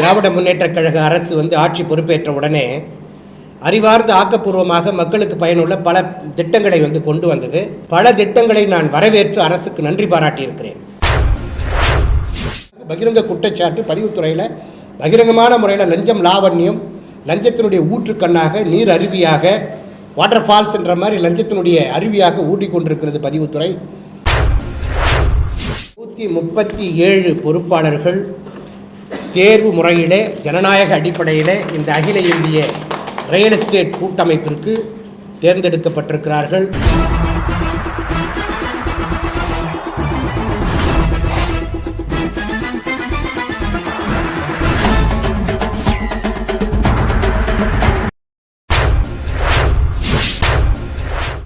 திராவிட முன்னேற்றக் கழக அரசு ஆட்சி பொறுப்பேற்ற உடனே அறிவார்ந்த ஆக்கப்பூர்வமாக மக்களுக்கு பயனுள்ள பல திட்டங்களை கொண்டு வந்தது. பல திட்டங்களை நான் வரவேற்று அரசுக்கு நன்றி பாராட்டியிருக்கிறேன். பகிரங்க குற்றச்சாட்டு பதிவுத்துறையில் பகிரங்கமான முறையில் லஞ்சம் லாவண்யம், லஞ்சத்தினுடைய ஊற்றுக்கண்ணாக, நீர் அருவியாக, வாட்டர் ஃபால்ஸ் என்ற மாதிரி லஞ்சத்தினுடைய அருவியாக ஊடிக்கொண்டிருக்கிறது பதிவுத்துறை. 137 பொறுப்பாளர்கள் தேர்வு முறையிலே ஜனநாயக அடிப்படையிலே இந்த அகில இந்திய ரியல் எஸ்டேட் கூட்டமைப்பிற்கு தேர்ந்தெடுக்கப்பட்டிருக்கிறார்கள்.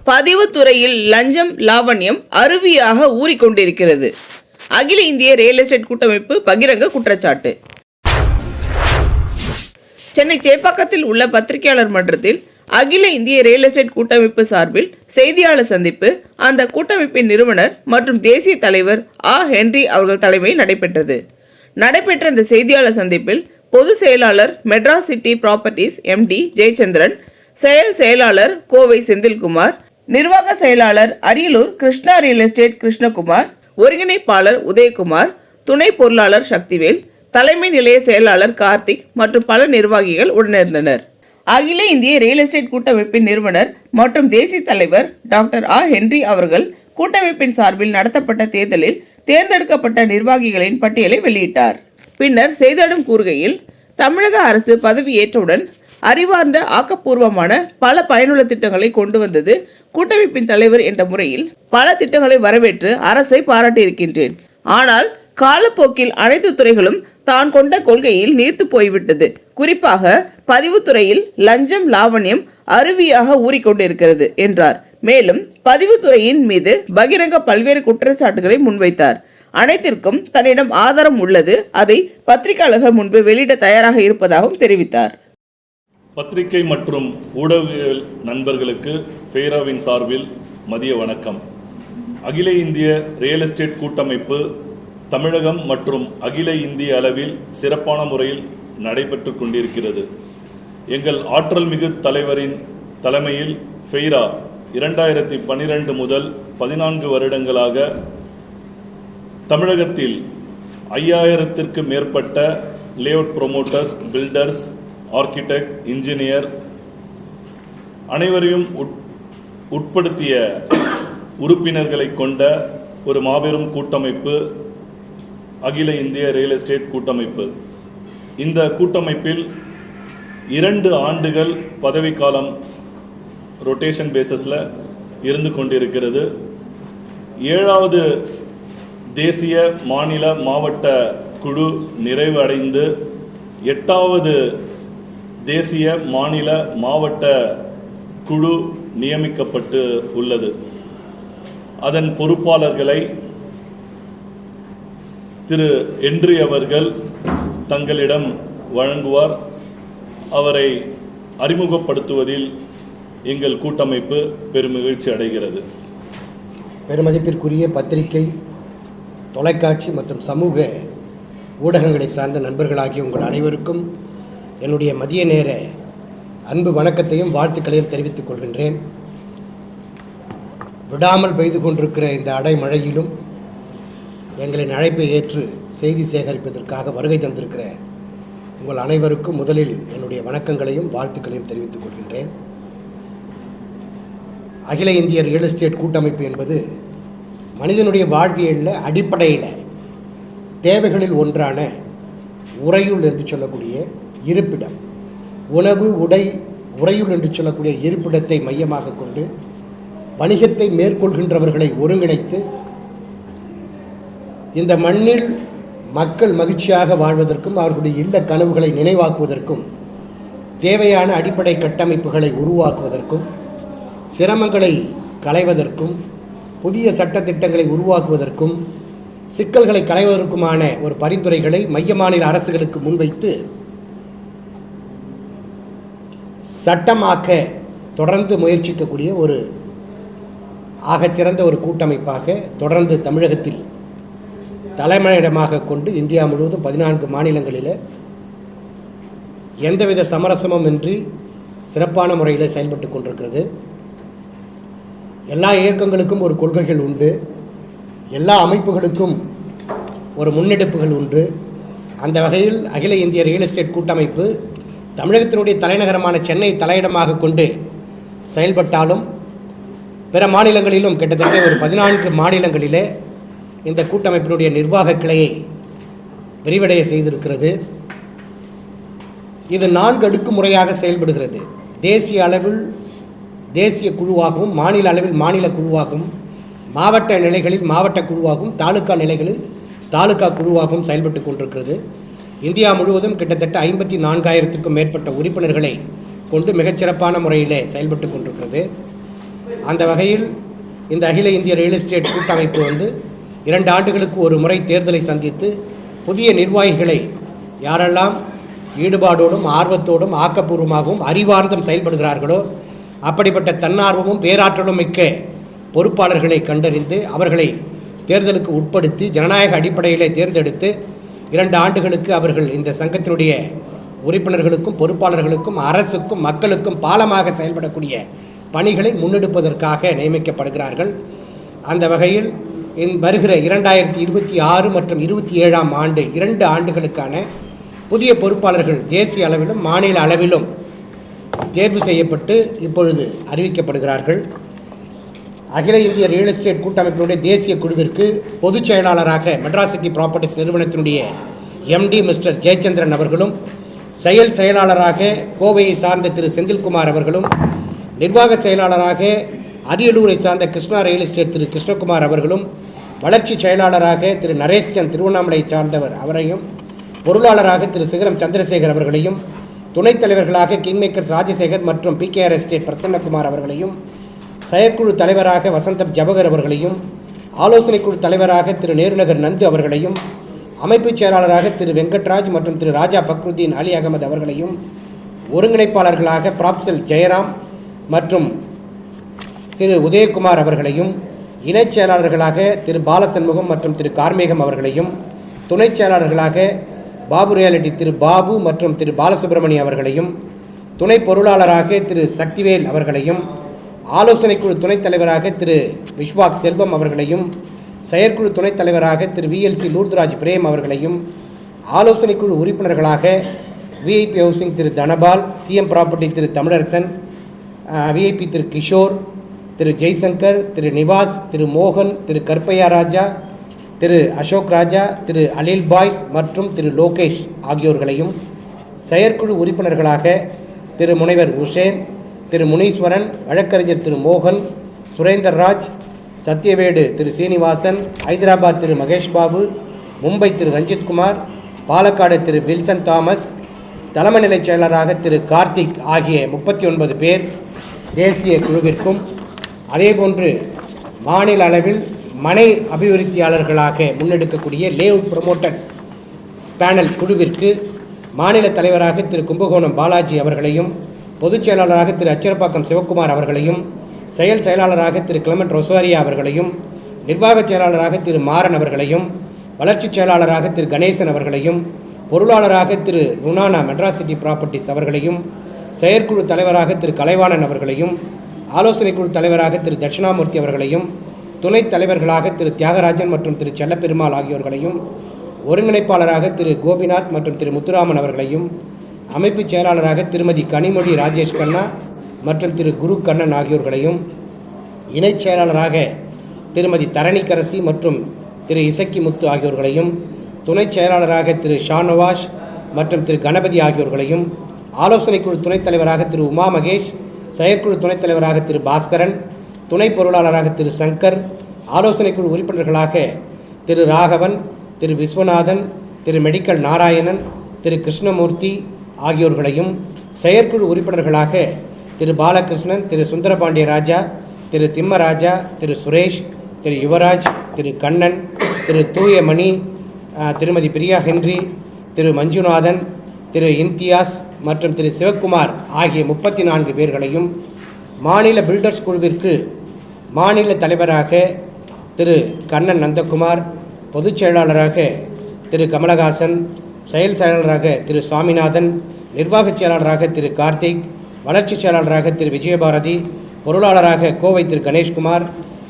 பதிவுத்துறையில் லஞ்சம் லாவண்யம் அருவியாக ஊறிக்கொண்டிருக்கிறது. அகில இந்திய ரியல் எஸ்டேட் கூட்டமைப்பு பகிரங்க குற்றச்சாட்டு. சென்னை சேப்பாக்கத்தில் உள்ள பத்திரிகையாளர் மன்றத்தில் அகில இந்திய ரியல் எஸ்டேட் கூட்டமைப்பு சார்பில் செய்தியாளர் சந்திப்பு அந்த கூட்டமைப்பின் நிறுவனர் மற்றும் தேசிய தலைவர் ஹென்றி அவர்கள் தலைமையில் நடைபெற்ற இந்த செய்தியாளர் சந்திப்பில் பொதுச் செயலாளர் Madras city properties MD Jayachandran, செயலாளர் கோவை செந்தில்குமார், நிர்வாக செயலாளர் அரியலூர் கிருஷ்ணா ரியல் எஸ்டேட் கிருஷ்ணகுமார், ஒருங்கிணைப்பாளர் உதயகுமார், துணை பொருளாளர் சக்திவேல், தலைமை நிலைய செயலாளர் கார்த்திக் மற்றும் பல நிர்வாகிகள் உடனிருந்தனர். அகில இந்திய ரியல் எஸ்டேட் கூட்டமைப்பின் நிறுவனர் மற்றும் தேசிய தலைவர் டாக்டர் ஹென்றி அவர்கள் கூட்டமைப்பின் சார்பில் நடத்தப்பட்ட தேர்தலில் தேர்ந்தெடுக்கப்பட்ட நிர்வாகிகளின் பட்டியலை வெளியிட்டார். பின்னர் செய்தியாளர்களிடம் கூறுகையில், தமிழக அரசு பதவியேற்றவுடன் அறிவார்ந்த ஆக்கப்பூர்வமான பல பயனுள்ள திட்டங்களை கொண்டு வந்தது. கூட்டமைப்பின் தலைவர் என்ற முறையில் பல திட்டங்களை வரவேற்று அரசை பாராட்டியிருக்கின்றேன். ஆனால் காலப்போக்கில் அனைத்து துறைகளும் தான் கொண்ட கொள்கையில் நீர்த்து போய்விட்டது. குறிப்பாக பதிவுத்துறையில் லஞ்சம் லாவண்யம் அருவியாக ஊறிக்கொண்டிருக்கிறது என்றார். மேலும் பதிவுத்துறையின் மீது பகிரங்க பல்வேறு குற்றச்சாட்டுகளை முன்வைத்தார். அனைத்திற்கும் தன்னிடம் ஆதாரம் உள்ளது, அதை பத்திரிகையாளர்கள் முன்பு வெளியிட தயாராக இருப்பதாகவும் தெரிவித்தார். பத்திரிகை மற்றும் ஊடகவியல் நண்பர்களுக்கு ஃபெய்ராவின் சார்பில் மதிய வணக்கம். அகில இந்திய ரியல் எஸ்டேட் கூட்டமைப்பு தமிழகம் மற்றும் அகில இந்திய அளவில் சிறப்பான முறையில் நடைபெற்று கொண்டிருக்கிறது. எங்கள் ஆற்றல் மிகு தலைவரின் தலைமையில் ஃபெய்ரா 2012 முதல் 14 வருடங்களாக தமிழகத்தில் 5000த்திற்கு மேற்பட்ட layout promoters, builders, architect, engineer அனைவரையும் உட்படுத்திய உறுப்பினர்களை கொண்ட ஒரு மாபெரும் கூட்டமைப்பு அகில இந்திய ரியல் எஸ்டேட் கூட்டமைப்பு. இந்த கூட்டமைப்பில் 2 ஆண்டுகள் பதவிக்காலம் ரொட்டேஷன் பேசஸில் இருந்து கொண்டிருக்கிறது. 7வது தேசிய மாநில மாவட்ட குழு நிறைவு அடைந்து 8வது தேசிய மாநில மாவட்ட குழு நியமிக்கப்பட்டு உள்ளது. அதன் பொறுப்பாளர்களை திரு ஹென்றி அவர்கள் தங்களிடம் வழங்குவார். அவரை அறிமுகப்படுத்துவதில் எங்கள் கூட்டமைப்பு பெருமகிழ்ச்சி அடைகிறது. பெருமதிப்பிற்குரிய பத்திரிகை, தொலைக்காட்சி மற்றும் சமூக ஊடகங்களை சார்ந்த நண்பர்களாகிய உங்கள் அனைவருக்கும் என்னுடைய மதிய நேர அன்பு வணக்கத்தையும் வாழ்த்துக்களையும் தெரிவித்துக் கொள்கின்றேன். விடாமல் பெய்து கொண்டிருக்கிற இந்த அடைமழையிலும் எங்களின் அழைப்பை ஏற்று செய்தி சேகரிப்பதற்காக வருகை தந்திருக்கிற உங்கள் அனைவருக்கும் முதலில் என்னுடைய வணக்கங்களையும் வாழ்த்துக்களையும் தெரிவித்துக் கொள்கின்றேன். அகில இந்திய ரியல் எஸ்டேட் கூட்டமைப்பு என்பது மனிதனுடைய வாழ்வியலில் அடிப்படையில் தேவைகளில் ஒன்றான உறையுள் என்று சொல்லக்கூடிய இருப்பிடம், உணவு, உடை, உறையுள் என்று சொல்லக்கூடிய இருப்பிடத்தை மையமாக கொண்டு வணிகத்தை மேற்கொள்கின்றவர்களை ஒருங்கிணைத்து இந்த மண்ணில் மக்கள் மகிழ்ச்சியாக வாழ்வதற்கும் அவர்களுடைய இல்ல கனவுகளை நினைவாக்குவதற்கும் தேவையான அடிப்படை கட்டமைப்புகளை உருவாக்குவதற்கும் சிரமங்களை களைவதற்கும் புதிய சட்டத்திட்டங்களை உருவாக்குவதற்கும் சிக்கல்களை களைவதற்குமான ஒரு பரிந்துரைகளை மைய மாநில அரசுகளுக்கு முன்வைத்து சட்டமாக்க தொடர்ந்து முயற்சிக்கக்கூடிய ஒரு ஆகச்சிறந்த ஒரு கூட்டமைப்பாக தொடர்ந்து தமிழகத்தில் தலைமையிடமாக கொண்டு இந்தியா முழுவதும் 14 மாநிலங்களில் எந்தவித சமரசமும் இன்றி சிறப்பான முறையில் செயல்பட்டு கொண்டிருக்கிறது. எல்லா இயக்கங்களுக்கும் ஒரு கொள்கைகள் உண்டு, எல்லா அமைப்புகளுக்கும் ஒரு முன்னெடுப்புகள் உண்டு. அந்த வகையில் அகில இந்திய ரியல் எஸ்டேட் கூட்டமைப்பு தமிழகத்தினுடைய தலைநகரமான சென்னை தலையிடமாக கொண்டு செயல்பட்டாலும் பிற மாநிலங்களிலும் கிட்டத்தட்ட ஒரு 14 மாநிலங்களிலே இந்த கூட்டமைப்பினுடைய நிர்வாக கிளையை விரிவடைய செய்திருக்கிறது. இது 4 அடுக்கு முறையாக செயல்படுகிறது. தேசிய அளவில் தேசிய குழுவாகவும், மாநில அளவில் மாநில குழுவாகவும், மாவட்ட நிலைகளில் மாவட்ட குழுவாகவும், தாலுக்கா நிலைகளில் தாலுக்கா குழுவாகவும் செயல்பட்டு கொண்டிருக்கிறது. இந்தியா முழுவதும் கிட்டத்தட்ட 54,000க்கும் மேற்பட்ட உறுப்பினர்களை கொண்டு மிகச்சிறப்பான முறையிலே செயல்பட்டு கொண்டிருக்கிறது. அந்த வகையில் இந்த அகில இந்திய ரியல் எஸ்டேட் கூட்டமைப்பு 2 ஆண்டுகளுக்கு ஒரு முறை தேர்தலை சந்தித்து புதிய நிர்வாகிகளை யாரெல்லாம் ஈடுபாடோடும் ஆர்வத்தோடும் ஆக்கப்பூர்வமாகவும் அறிவார்ந்தும் செயல்படுகிறார்களோ அப்படிப்பட்ட தன்னார்வமும் பேராற்றலும் மிக்க பொறுப்பாளர்களை கண்டறிந்து அவர்களை தேர்தலுக்கு உட்படுத்தி ஜனநாயக அடிப்படையிலே தேர்ந்தெடுத்து 2 ஆண்டுகளுக்கு அவர்கள் இந்த சங்கத்தினுடைய உறுப்பினர்களுக்கும் பொறுப்பாளர்களுக்கும் அரசுக்கும் மக்களுக்கும் பாலமாக செயல்படக்கூடிய பணிகளை முன்னெடுப்பதற்காக நியமிக்கப்படுகிறார்கள். அந்த வகையில் வருகிற 2026 மற்றும் 27ஆம் ஆண்டு 2 ஆண்டுகளுக்கான புதிய பொறுப்பாளர்கள் தேசிய அளவிலும் மாநில அளவிலும் தேர்வு செய்யப்பட்டு இப்பொழுது அறிவிக்கப்படுகிறார்கள். அகில இந்திய ரியல் எஸ்டேட் கூட்டமைப்பினுடைய தேசிய குழுவிற்கு பொதுச் செயலாளராக மெட்ராஸ் சிட்டி ப்ராப்பர்ட்டிஸ் நிறுவனத்தினுடைய MD மிஸ்டர் ஜெயச்சந்திரன் அவர்களும், செயலாளராக கோவையை சார்ந்த திரு செந்தில்குமார் அவர்களும், நிர்வாக செயலாளராக அரியலூரை சார்ந்த கிருஷ்ணா ரியல் எஸ்டேட் திரு கிருஷ்ணகுமார் அவர்களும், வளர்ச்சி செயலாளராக திரு நரேஷ்சந்த் திருவண்ணாமலை சார்ந்தவர் அவரையும், பொருளாளராக திரு சிகரம் சந்திரசேகர் அவர்களையும், துணைத் தலைவர்களாக கிங்மேக்கர்ஸ் ராஜசேகர் மற்றும் PKR எஸ்டேட் பிரசன்னகுமார் அவர்களையும், செயற்குழு தலைவராக வசந்தம் ஜபகர் அவர்களையும், ஆலோசனை குழு தலைவராக திரு நேருநகர் நந்து அவர்களையும், அமைப்புச் செயலாளராக திரு வெங்கட்ராஜ் மற்றும் திரு ராஜா ஃபக்ருதீன் அலி அகமது அவர்களையும், ஒருங்கிணைப்பாளர்களாக ப்ராப்சல் ஜெயராம் மற்றும் திரு உதயகுமார் அவர்களையும், இணைச் செயலாளர்களாக திரு பாலசண்முகம் மற்றும் திரு கார்மேகம் அவர்களையும், துணைச் செயலாளர்களாக பாபு ரியாலிட்டி திரு பாபு மற்றும் திரு பாலசுப்ரமணியம் அவர்களையும், துணை பொருளாளராக திரு சக்திவேல் அவர்களையும், ஆலோசனை குழு துணைத் தலைவராக திரு விஸ்வாக் செல்வம் அவர்களையும், செயற்குழு துணைத் தலைவராக திரு VLC லூர்துராஜ் பிரேம் அவர்களையும், ஆலோசனை குழு உறுப்பினர்களாக VIP ஹவுசிங் திரு தனபால், CM ப்ராப்பர்ட்டி திரு தமிழரசன், VIP திரு கிஷோர், திரு ஜெய்சங்கர், திரு நிவாஸ், திரு மோகன், திரு கற்பையா ராஜா, திரு அசோக் ராஜா, திரு அலில் பாய்ஸ் மற்றும் திரு லோகேஷ் ஆகியோர்களையும், செயற்குழு உறுப்பினர்களாக திரு முனைவர் உஷேன், திரு முனீஸ்வரன், வழக்கறிஞர் திரு மோகன், சுரேந்தர் ராஜ், சத்யவேடு திரு சீனிவாசன், ஹைதராபாத் திரு மகேஷ் பாபு, மும்பை திரு ரஞ்சித்குமார், பாலக்காடு திரு வில்சன் தாமஸ், தலைமை நிலைச் செயலராக திரு கார்த்திக் ஆகிய 39 பேர் தேசிய குழுவிற்கும், அதேபோன்று மாநில அளவில் மனை அபிவிருத்தியாளர்களாக முன்னெடுக்கக்கூடிய லேஅவுட் ப்ரொமோட்டர்ஸ் பேனல் குழுவிற்கு மாநில தலைவராக திரு கும்பகோணம் பாலாஜி அவர்களையும், பொதுச் செயலாளராக திரு அச்சரப்பாக்கம் சிவக்குமார் அவர்களையும், செயலாளராக திரு கிளமெண்ட் ரொசாரியா அவர்களையும், நிர்வாகச் செயலாளராக திரு மாறன் அவர்களையும், வளர்ச்சிச் செயலாளராக திரு கணேசன் அவர்களையும், பொருளாளராக திரு ருனானா மெட்ராஸ் சிட்டி ப்ராப்பர்ட்டிஸ் அவர்களையும், செயற்குழு தலைவராக திரு கலைவாணன் அவர்களையும், ஆலோசனை குழு தலைவராக திரு தட்சிணாமூர்த்தி அவர்களையும், துணைத் தலைவர்களாக திரு தியாகராஜன் மற்றும் திரு செல்லப்பெருமாள் ஆகியோர்களையும், ஒருங்கிணைப்பாளராக திரு கோபிநாத் மற்றும் திரு முத்துராமன் அவர்களையும், அமைப்புச் செயலாளராக திருமதி கனிமொழி ராஜேஷ் கண்ணா மற்றும் திரு குரு கண்ணன் ஆகியோர்களையும், இணைச் செயலாளராக திருமதி தரணிக்கரசி மற்றும் திரு இசக்கி முத்து ஆகியோர்களையும், துணைச் செயலாளராக திரு ஷானவாஷ் மற்றும் திரு கணபதி ஆகியோர்களையும், ஆலோசனை குழு துணைத் தலைவராக திரு உமா மகேஷ், செயற்குழு துணைத் தலைவராக திரு பாஸ்கரன், துணை பொருளாளராக திரு சங்கர், ஆலோசனை குழு உறுப்பினர்களாக திரு ராகவன், திரு விஸ்வநாதன், திரு மெடிக்கல் நாராயணன், திரு கிருஷ்ணமூர்த்தி ஆகியோர்களையும், செயற்குழு உறுப்பினர்களாக திரு பாலகிருஷ்ணன், திரு சுந்தரபாண்டிய ராஜா, திரு திம்மராஜா, திரு சுரேஷ், திரு யுவராஜ், திரு கண்ணன், திரு தூயமணி, திருமதி பிரியா ஹென்றி, திரு மஞ்சுநாதன், திரு இம்தியாஸ் மற்றும் திரு சிவக்குமார் ஆகிய 34 பேர்களையும், மாநில பில்டர்ஸ் குழுவிற்கு மாநில தலைவராக திரு கண்ணன் நந்தகுமார், பொதுச் செயலாளராக திரு கமலஹாசன், செயலாளராக திரு சாமிநாதன், நிர்வாகச் செயலாளராக திரு கார்த்திக், வளர்ச்சிச் செயலாளராக திரு விஜயபாரதி, பொருளாளராக கோவை திரு கணேஷ்குமார்,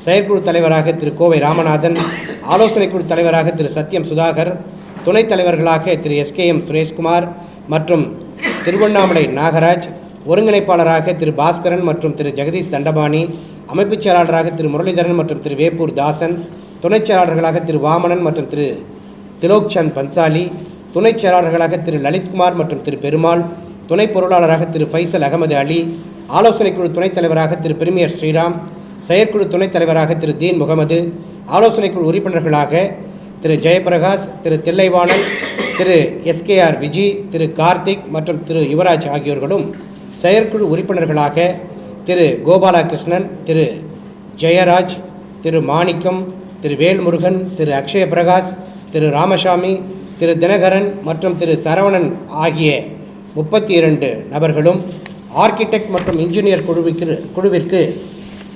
செயற்குழு தலைவராக திரு கோவை ராமநாதன், ஆலோசனை குழு தலைவராக திரு சத்யம் சுதாகர், துணைத் தலைவர்களாக திரு SKM சுரேஷ்குமார் மற்றும் திருவண்ணாமலை நாகராஜ், ஒருங்கிணைப்பாளராக திரு பாஸ்கரன் மற்றும் திரு ஜெகதீஷ் தண்டபாணி, அமைப்புச் செயலாளராக திரு முரளிதரன் மற்றும் திரு வேப்பூர் தாசன், துணைச் செயலாளர்களாக திரு வாமனன் மற்றும் திரு திலோக்சந்த் பன்சாலி, துணைச் செயலாளர்களாக திரு லலித்குமார் மற்றும் திரு பெருமாள், துணை பொருளாளராக திரு ஃபைசல் அகமது அலி, ஆலோசனை குழு துணைத் தலைவராக திரு பிரிமியர் ஸ்ரீராம், செயற்குழு துணைத் தலைவராக திரு தீன் முகமது, ஆலோசனை குழு உறுப்பினர்களாக திரு ஜெயபிரகாஷ், திரு தில்லைவாணன், திரு SKR விஜி, திரு கார்த்திக் மற்றும் திரு யுவராஜ் ஆகியோர்களும், செயற்குழு உறுப்பினர்களாக திரு கோபாலகிருஷ்ணன், திரு ஜெயராஜ், திரு மாணிக்கம், திரு வேல்முருகன், திரு அக்ஷய பிரகாஷ், திரு ராமசாமி, திரு தினகரன் மற்றும் திரு சரவணன் ஆகிய 32 நபர்களும், ஆர்கிடெக்ட் மற்றும் இன்ஜினியர் குழுவிற்கு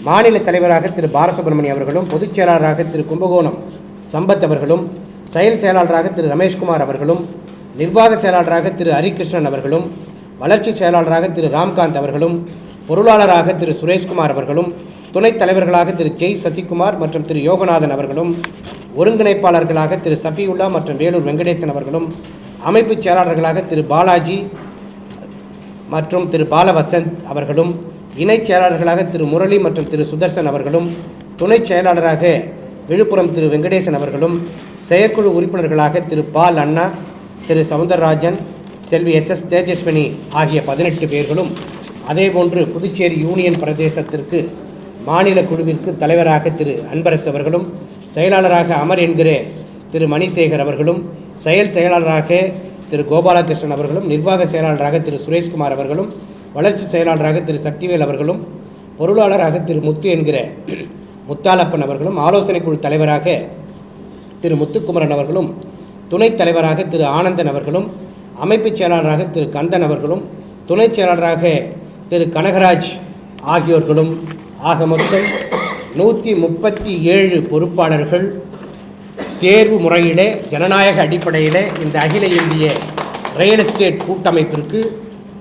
மாநில தலைவராக திரு பாலசுப்ரமணியம் அவர்களும், பொதுச் செயலாளராக திரு கும்பகோணம் சம்பத் அவர்களும், செயல் செயலாளராக திரு ரமேஷ்குமார் அவர்களும், நிர்வாக செயலாளராக திரு ஹரிகிருஷ்ணன் அவர்களும், வளர்ச்சி செயலாளராக திரு ராம்காந்த் அவர்களும், பொருளாளராக திரு சுரேஷ்குமார் அவர்களும், துணைத் தலைவர்களாக திரு ஜெய் சசிகுமார் மற்றும் திரு யோகநாதன் அவர்களும், ஒருங்கிணைப்பாளர்களாக திரு சஃபியுல்லா மற்றும் வேலூர் வெங்கடேசன் அவர்களும், அமைப்புச் செயலாளர்களாக திரு பாலாஜி மற்றும் திரு பாலவசந்த் அவர்களும், இணைச் செயலாளர்களாக திரு முரளி மற்றும் திரு சுதர்சன் அவர்களும், துணைச் செயலாளராக விழுப்புரம் திரு வெங்கடேசன் அவர்களும், செயற்குழு உறுப்பினர்களாக திரு பால் அண்ணா, திரு சவுந்தரராஜன், செல்வி SS தேஜஸ்வினி ஆகிய 18 பேர்களும், அதேபோன்று புதுச்சேரி யூனியன் பிரதேசத்திற்கு மாநில குழுவிற்கு தலைவராக திரு அன்பரசு அவர்களும், செயலாளராக அமர் என்கிற திரு மணிசேகர் அவர்களும், செயலாளராக திரு கோபாலகிருஷ்ணன் அவர்களும், நிர்வாக செயலாளராக திரு சுரேஷ்குமார் அவர்களும், வளர்ச்சி செயலாளராக திரு சக்திவேல் அவர்களும், பொருளாளராக திரு முத்து என்கிற முத்தாலப்பன் அவர்களும், ஆலோசனை குழு தலைவராக திரு முத்துக்குமரன் அவர்களும், துணைத் தலைவராக திரு ஆனந்தன் அவர்களும், அமைப்புச் செயலாளராக திரு கந்தன் அவர்களும், துணைச் செயலாளராக திரு கனகராஜ் ஆகியோர்களும், ஆக மொத்தம் 137 பொறுப்பாளர்கள் தேர்வு முறையிலே ஜனநாயக அடிப்படையிலே இந்த அகில இந்திய ரியல் எஸ்டேட் கூட்டமைப்பிற்கு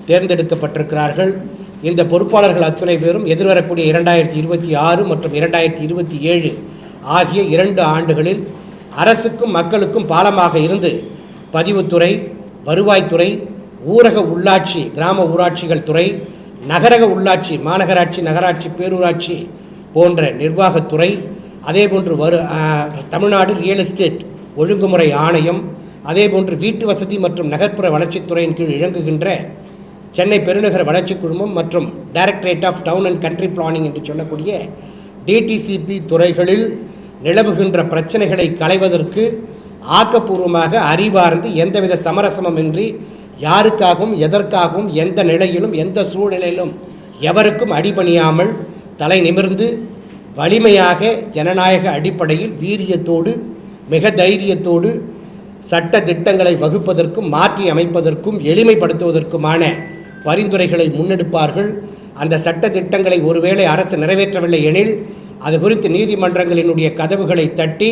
தேர்ந்தெடுக்கப்பட்டிருக்கிறார்கள். இந்த பொறுப்பாளர்கள் அத்துணை பேரும் எதிர்வரக்கூடிய 2026 மற்றும் 2027 ஆகிய 2 ஆண்டுகளில் அரசுக்கும் மக்களுக்கும் பாலமாக இருந்து பதிவுத்துறை, வருவாய்த்துறை, ஊரக உள்ளாட்சி கிராம ஊராட்சிகள் துறை, நகரக உள்ளாட்சி மாநகராட்சி, நகராட்சி, பேரூராட்சி போன்ற நிர்வாகத்துறை, அதேபோன்று தமிழ்நாடு ரியல் எஸ்டேட் ஒழுங்குமுறை ஆணையம், அதேபோன்று வீட்டு வசதி மற்றும் நகர்ப்புற வளர்ச்சித்துறையின் கீழ் இயங்குகின்ற சென்னை பெருநகர வளர்ச்சி குழுமம் மற்றும் directorate of town and country planning என்று சொல்லக்கூடிய DTCP துறைகளில் நிலவுகின்ற பிரச்சனைகளை களைவதற்கு ஆக்கப்பூர்வமாக அறிவார்ந்து எந்தவித சமரசமுமின்றி யாருக்காகவும் எதற்காகவும் எந்த நிலையிலும் எந்த சூழ்நிலையிலும் எவருக்கும் அடிபணியாமல் தலை நிமிர்ந்து வலிமையாக ஜனநாயக அடிப்படையில் வீரியத்தோடு மிக தைரியத்தோடு சட்ட திட்டங்களை வகுப்பதற்கும் மாற்றி அமைப்பதற்கும் எளிமைப்படுத்துவதற்குமான பரிந்துரைகளை முன்னெடுப்பார்கள். அந்த சட்ட திட்டங்களை ஒருவேளை அரசு நிறைவேற்றவில்லை எனில் அது குறித்து நீதிமன்றங்களினுடைய கதவுகளை தட்டி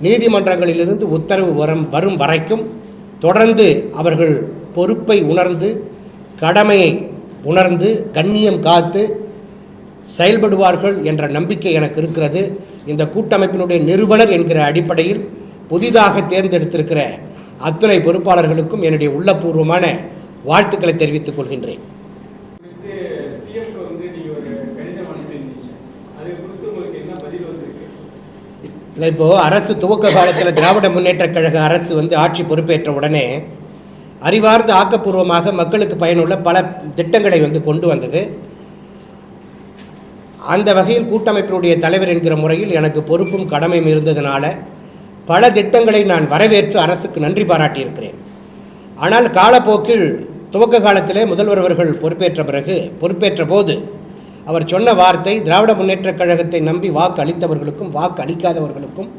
நீதிமன்றங்களிலிருந்து உத்தரவு வரும் வரைக்கும் தொடர்ந்து அவர்கள் பொறுப்பை உணர்ந்து கடமையை உணர்ந்து கண்ணியம் காத்து செயல்படுவார்கள் என்ற நம்பிக்கை எனக்கு இருக்கிறது. இந்த கூட்டமைப்பினுடைய நிறுவனர் என்கிற அடிப்படையில் புதிதாக தேர்ந்தெடுத்திருக்கிற அத்துணை பொறுப்பாளர்களுக்கும் என்னுடைய உள்ளபூர்வமான வாழ்த்துக்களை தெரிவித்துக் கொள்கின்றேன். இல்லை, இப்போது அரசு துவக்க காலத்தில் திராவிட முன்னேற்றக் கழக அரசு ஆட்சி பொறுப்பேற்ற உடனே அறிவார்ந்த ஆக்கப்பூர்வமாக மக்களுக்கு பயனுள்ள பல திட்டங்களை கொண்டு வந்தது. அந்த வகையில் கூட்டமைப்பினுடைய தலைவர் என்கிற முறையில் எனக்கு பொறுப்பும் கடமையும் இருந்ததுனால பல திட்டங்களை நான் வரவேற்று அரசுக்கு நன்றி பாராட்டியிருக்கிறேன். ஆனால் காலப்போக்கில் துவக்க காலத்திலே முதல்வர் அவர்கள் பொறுப்பேற்ற போது அவர் சொன்ன வார்த்தை திராவிட முன்னேற்றக் கழகத்தை நம்பி வாக்கு அளித்தவர்களுக்கும் வாக்கு அளிக்காதவர்களுக்கும்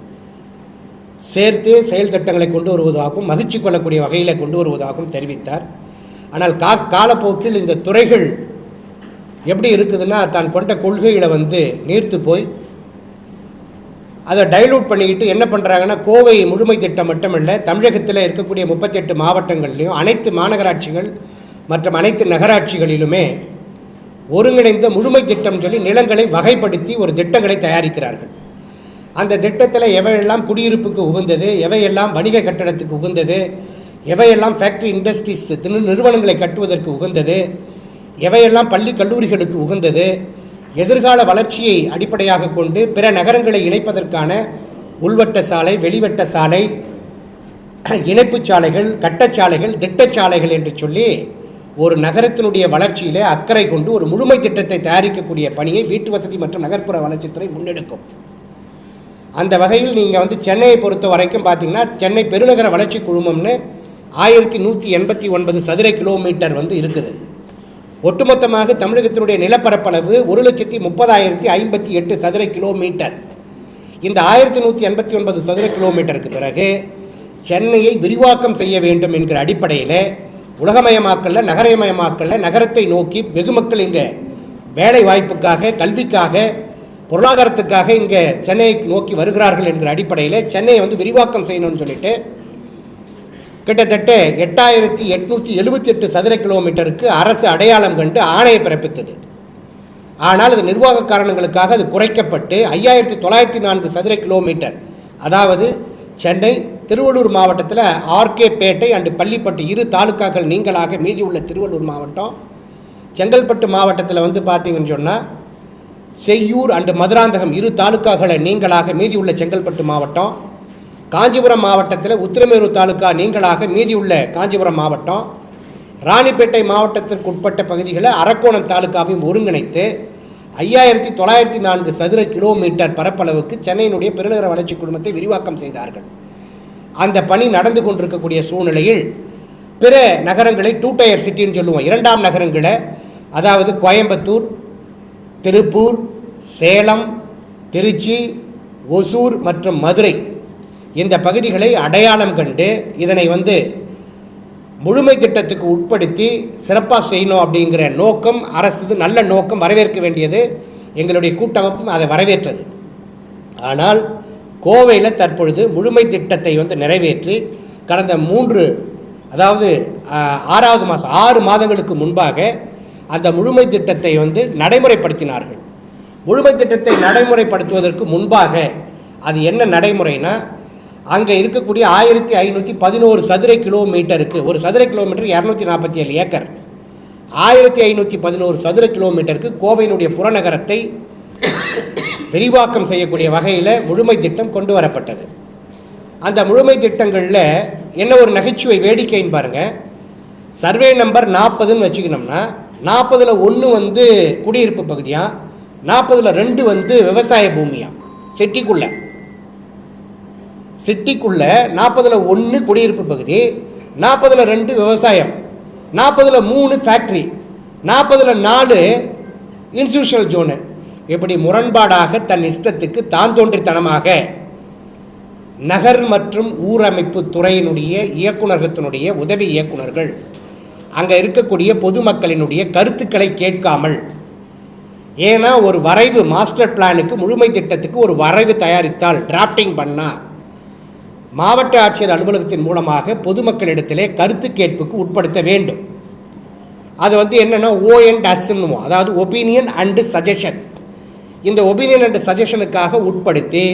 சேர்த்தே செயல் திட்டங்களை கொண்டு வருவதாகவும் மகிழ்ச்சி கொள்ளக்கூடிய வகையில் கொண்டு வருவதாகவும் தெரிவித்தார். ஆனால் காலப்போக்கில் இந்த துறைகள் எப்படி இருக்குதுன்னா தான் கொண்ட கொள்கைகளை நீர்த்து போய் அதை டைலூட் பண்ணிக்கிட்டு என்ன பண்ணுறாங்கன்னா கோவை முழுமை திட்டம் மட்டுமில்லை, தமிழகத்தில் இருக்கக்கூடிய 38 மாவட்டங்கள்லையும் அனைத்து மாநகராட்சிகள் மற்றும் அனைத்து நகராட்சிகளிலுமே ஒருங்கிணைந்த முழுமை திட்டம் சொல்லி நிலங்களை வகைப்படுத்தி ஒரு திட்டங்களை தயாரிக்கிறார்கள். அந்த திட்டத்தில் எவையெல்லாம் குடியிருப்புக்கு உகந்தது, எவையெல்லாம் வணிக கட்டடத்துக்கு உகந்தது, எவையெல்லாம் ஃபேக்ட்ரி இண்டஸ்ட்ரீஸ் நிறுவனங்களை கட்டுவதற்கு உகந்தது, எவையெல்லாம் பள்ளி கல்லூரிகளுக்கு உகந்தது, எதிர்கால வளர்ச்சியை அடிப்படையாக கொண்டு பிற நகரங்களை இணைப்பதற்கான உள்வட்ட சாலை, வெளிவட்ட சாலை, இணைப்புச் சாலைகள், கட்டச்சாலைகள், திட்டச்சாலைகள் என்று சொல்லி ஒரு நகரத்தினுடைய வளர்ச்சியிலே அக்கறை கொண்டு ஒரு முழுமை திட்டத்தை தயாரிக்கக்கூடிய பணியை வீட்டு வசதி மற்றும் நகர்ப்புற வளர்ச்சித்துறை முன்னெடுக்கும். அந்த வகையில் நீங்கள் சென்னையை பொறுத்த வரைக்கும் பார்த்தீங்கன்னா, சென்னை பெருநகர வளர்ச்சி குழுமம்னு 1189 சதுர கிலோமீட்டர் இருக்குது. ஒட்டுமொத்தமாக தமிழகத்தினுடைய நிலப்பரப்பளவு 1,30,058 சதுர கிலோமீட்டர். இந்த 1189 சதுர கிலோமீட்டருக்கு பிறகு சென்னையை விரிவாக்கம் செய்ய வேண்டும் என்கிற அடிப்படையில் உலகமயமாக்கல்ல, நகரமயமாக்கல்ல, நகரத்தை நோக்கி வெகுமக்கள் இங்கே வேலை வாய்ப்புக்காக, கல்விக்காக, பொருளாதாரத்துக்காக இங்கே சென்னையை நோக்கி வருகிறார்கள் என்கிற அடிப்படையில் சென்னையை விரிவாக்கம் செய்யணும்னு சொல்லிட்டு கிட்டத்தட்ட 8,878 சதுர கிலோமீட்டருக்கு அரசு அடையாளம் கண்டு ஆணையை பிறப்பித்தது. ஆனால் அது நிர்வாக காரணங்களுக்காக அது குறைக்கப்பட்டு 5,904 சதுர கிலோமீட்டர், அதாவது சென்னை, திருவள்ளூர் மாவட்டத்தில் ஆர்கே பேட்டை அண்டு பள்ளிப்பட்டு 2 தாலுக்காக்கள் நீங்களாக மீதி உள்ள திருவள்ளூர் மாவட்டம், செங்கல்பட்டு மாவட்டத்தில் பார்த்தீங்கன்னு சொன்னால் செய்யூர் அண்டு மதுராந்தகம் 2 தாலுக்காக்களை நீங்களாக மீதி உள்ள செங்கல்பட்டு மாவட்டம், காஞ்சிபுரம் மாவட்டத்தில் உத்திரமேரூர் தாலுக்கா நீங்களாக மீதி உள்ள காஞ்சிபுரம் மாவட்டம், ராணிப்பேட்டை மாவட்டத்திற்கு உட்பட்ட பகுதிகளை அரக்கோணம் தாலுக்காவையும் ஒருங்கிணைத்து 5,904 சதுர கிலோமீட்டர் பரப்பளவுக்கு சென்னையினுடைய பெருநகர வளர்ச்சி குழுமத்தை விரிவாக்கம் செய்தார்கள். அந்த பணி நடந்து கொண்டிருக்கக்கூடிய சூழ்நிலையில் பிற நகரங்களை 2 டயர் சிட்டின்னு சொல்லுவோம், 2ஆம் நகரங்களை, அதாவது கோயம்புத்தூர், திருப்பூர், சேலம், திருச்சி, ஒசூர் மற்றும் மதுரை, இந்த பகுதிகளை அடையாளம் கண்டு இதனை முழுமை திட்டத்துக்கு உட்படுத்தி சிறப்பாக செய்யணும் அப்படிங்கிற நோக்கம் அரசு, நல்ல நோக்கம், வரவேற்க வேண்டியது. எங்களுடைய கூட்டமைப்பும் அதை வரவேற்றது. ஆனால் கோவையில் தற்பொழுது முழுமை திட்டத்தை நிறைவேற்றி கடந்த 6வது மாதம் 6 மாதங்களுக்கு முன்பாக அந்த முழுமை திட்டத்தை நடைமுறைப்படுத்தினார்கள். முழுமை திட்டத்தை நடைமுறைப்படுத்துவதற்கு முன்பாக அது என்ன நடைமுறைனா, அங்கே இருக்கக்கூடிய 1,511 சதுர கிலோமீட்டருக்கு, ஒரு சதுர கிலோமீட்டர் 247 ஏக்கர், 1,511 சதுர கிலோமீட்டருக்கு கோவையினுடைய புறநகரத்தை விரிவாக்கம் செய்யக்கூடிய வகையில் முழுமை திட்டம் கொண்டு வரப்பட்டது. அந்த முழுமை திட்டங்களில் என்ன ஒரு நகைச்சுவை வேடிக்கைன்னு பாருங்கள். சர்வே நம்பர் 40ன்னு வச்சுக்கணும்னா 40ல் 1 குடியிருப்பு பகுதியாக, 40ல் 2 விவசாய பூமியாக, சிட்டிக்குள்ளே 40ல் 1 குடியிருப்பு பகுதி, 40ல் 2 விவசாயம், 40ல் 3 ஃபேக்ட்ரி, 40ல் 4 இன்ஸ்டிடியூஷனல் ஜோனு. இப்படி முரண்பாடாக தன் இஷ்டத்துக்கு தான் தோன்றித்தனமாக நகர் மற்றும் ஊரமைப்பு துறையினுடைய இயக்குநரகத்தினுடைய உதவி இயக்குநர்கள் அங்கே இருக்கக்கூடிய பொதுமக்களினுடைய கருத்துக்களை கேட்காமல், ஏன்னா ஒரு வரைவு மாஸ்டர் பிளானுக்கு, முழுமை திட்டத்துக்கு ஒரு வரைவு தயாரித்தால், டிராஃப்டிங் பண்ணால் மாவட்ட ஆட்சியர் அலுவலகத்தின் மூலமாக பொதுமக்களிடத்திலே கருத்து கேட்புக்கு உட்படுத்த வேண்டும். அது என்னென்னா O&Sன்னுவோம், அதாவது ஒப்பீனியன் அண்டு சஜஷன். இந்த ஒப்பீனியன் அண்டு சஜஷனுக்காக உட்படுத்தி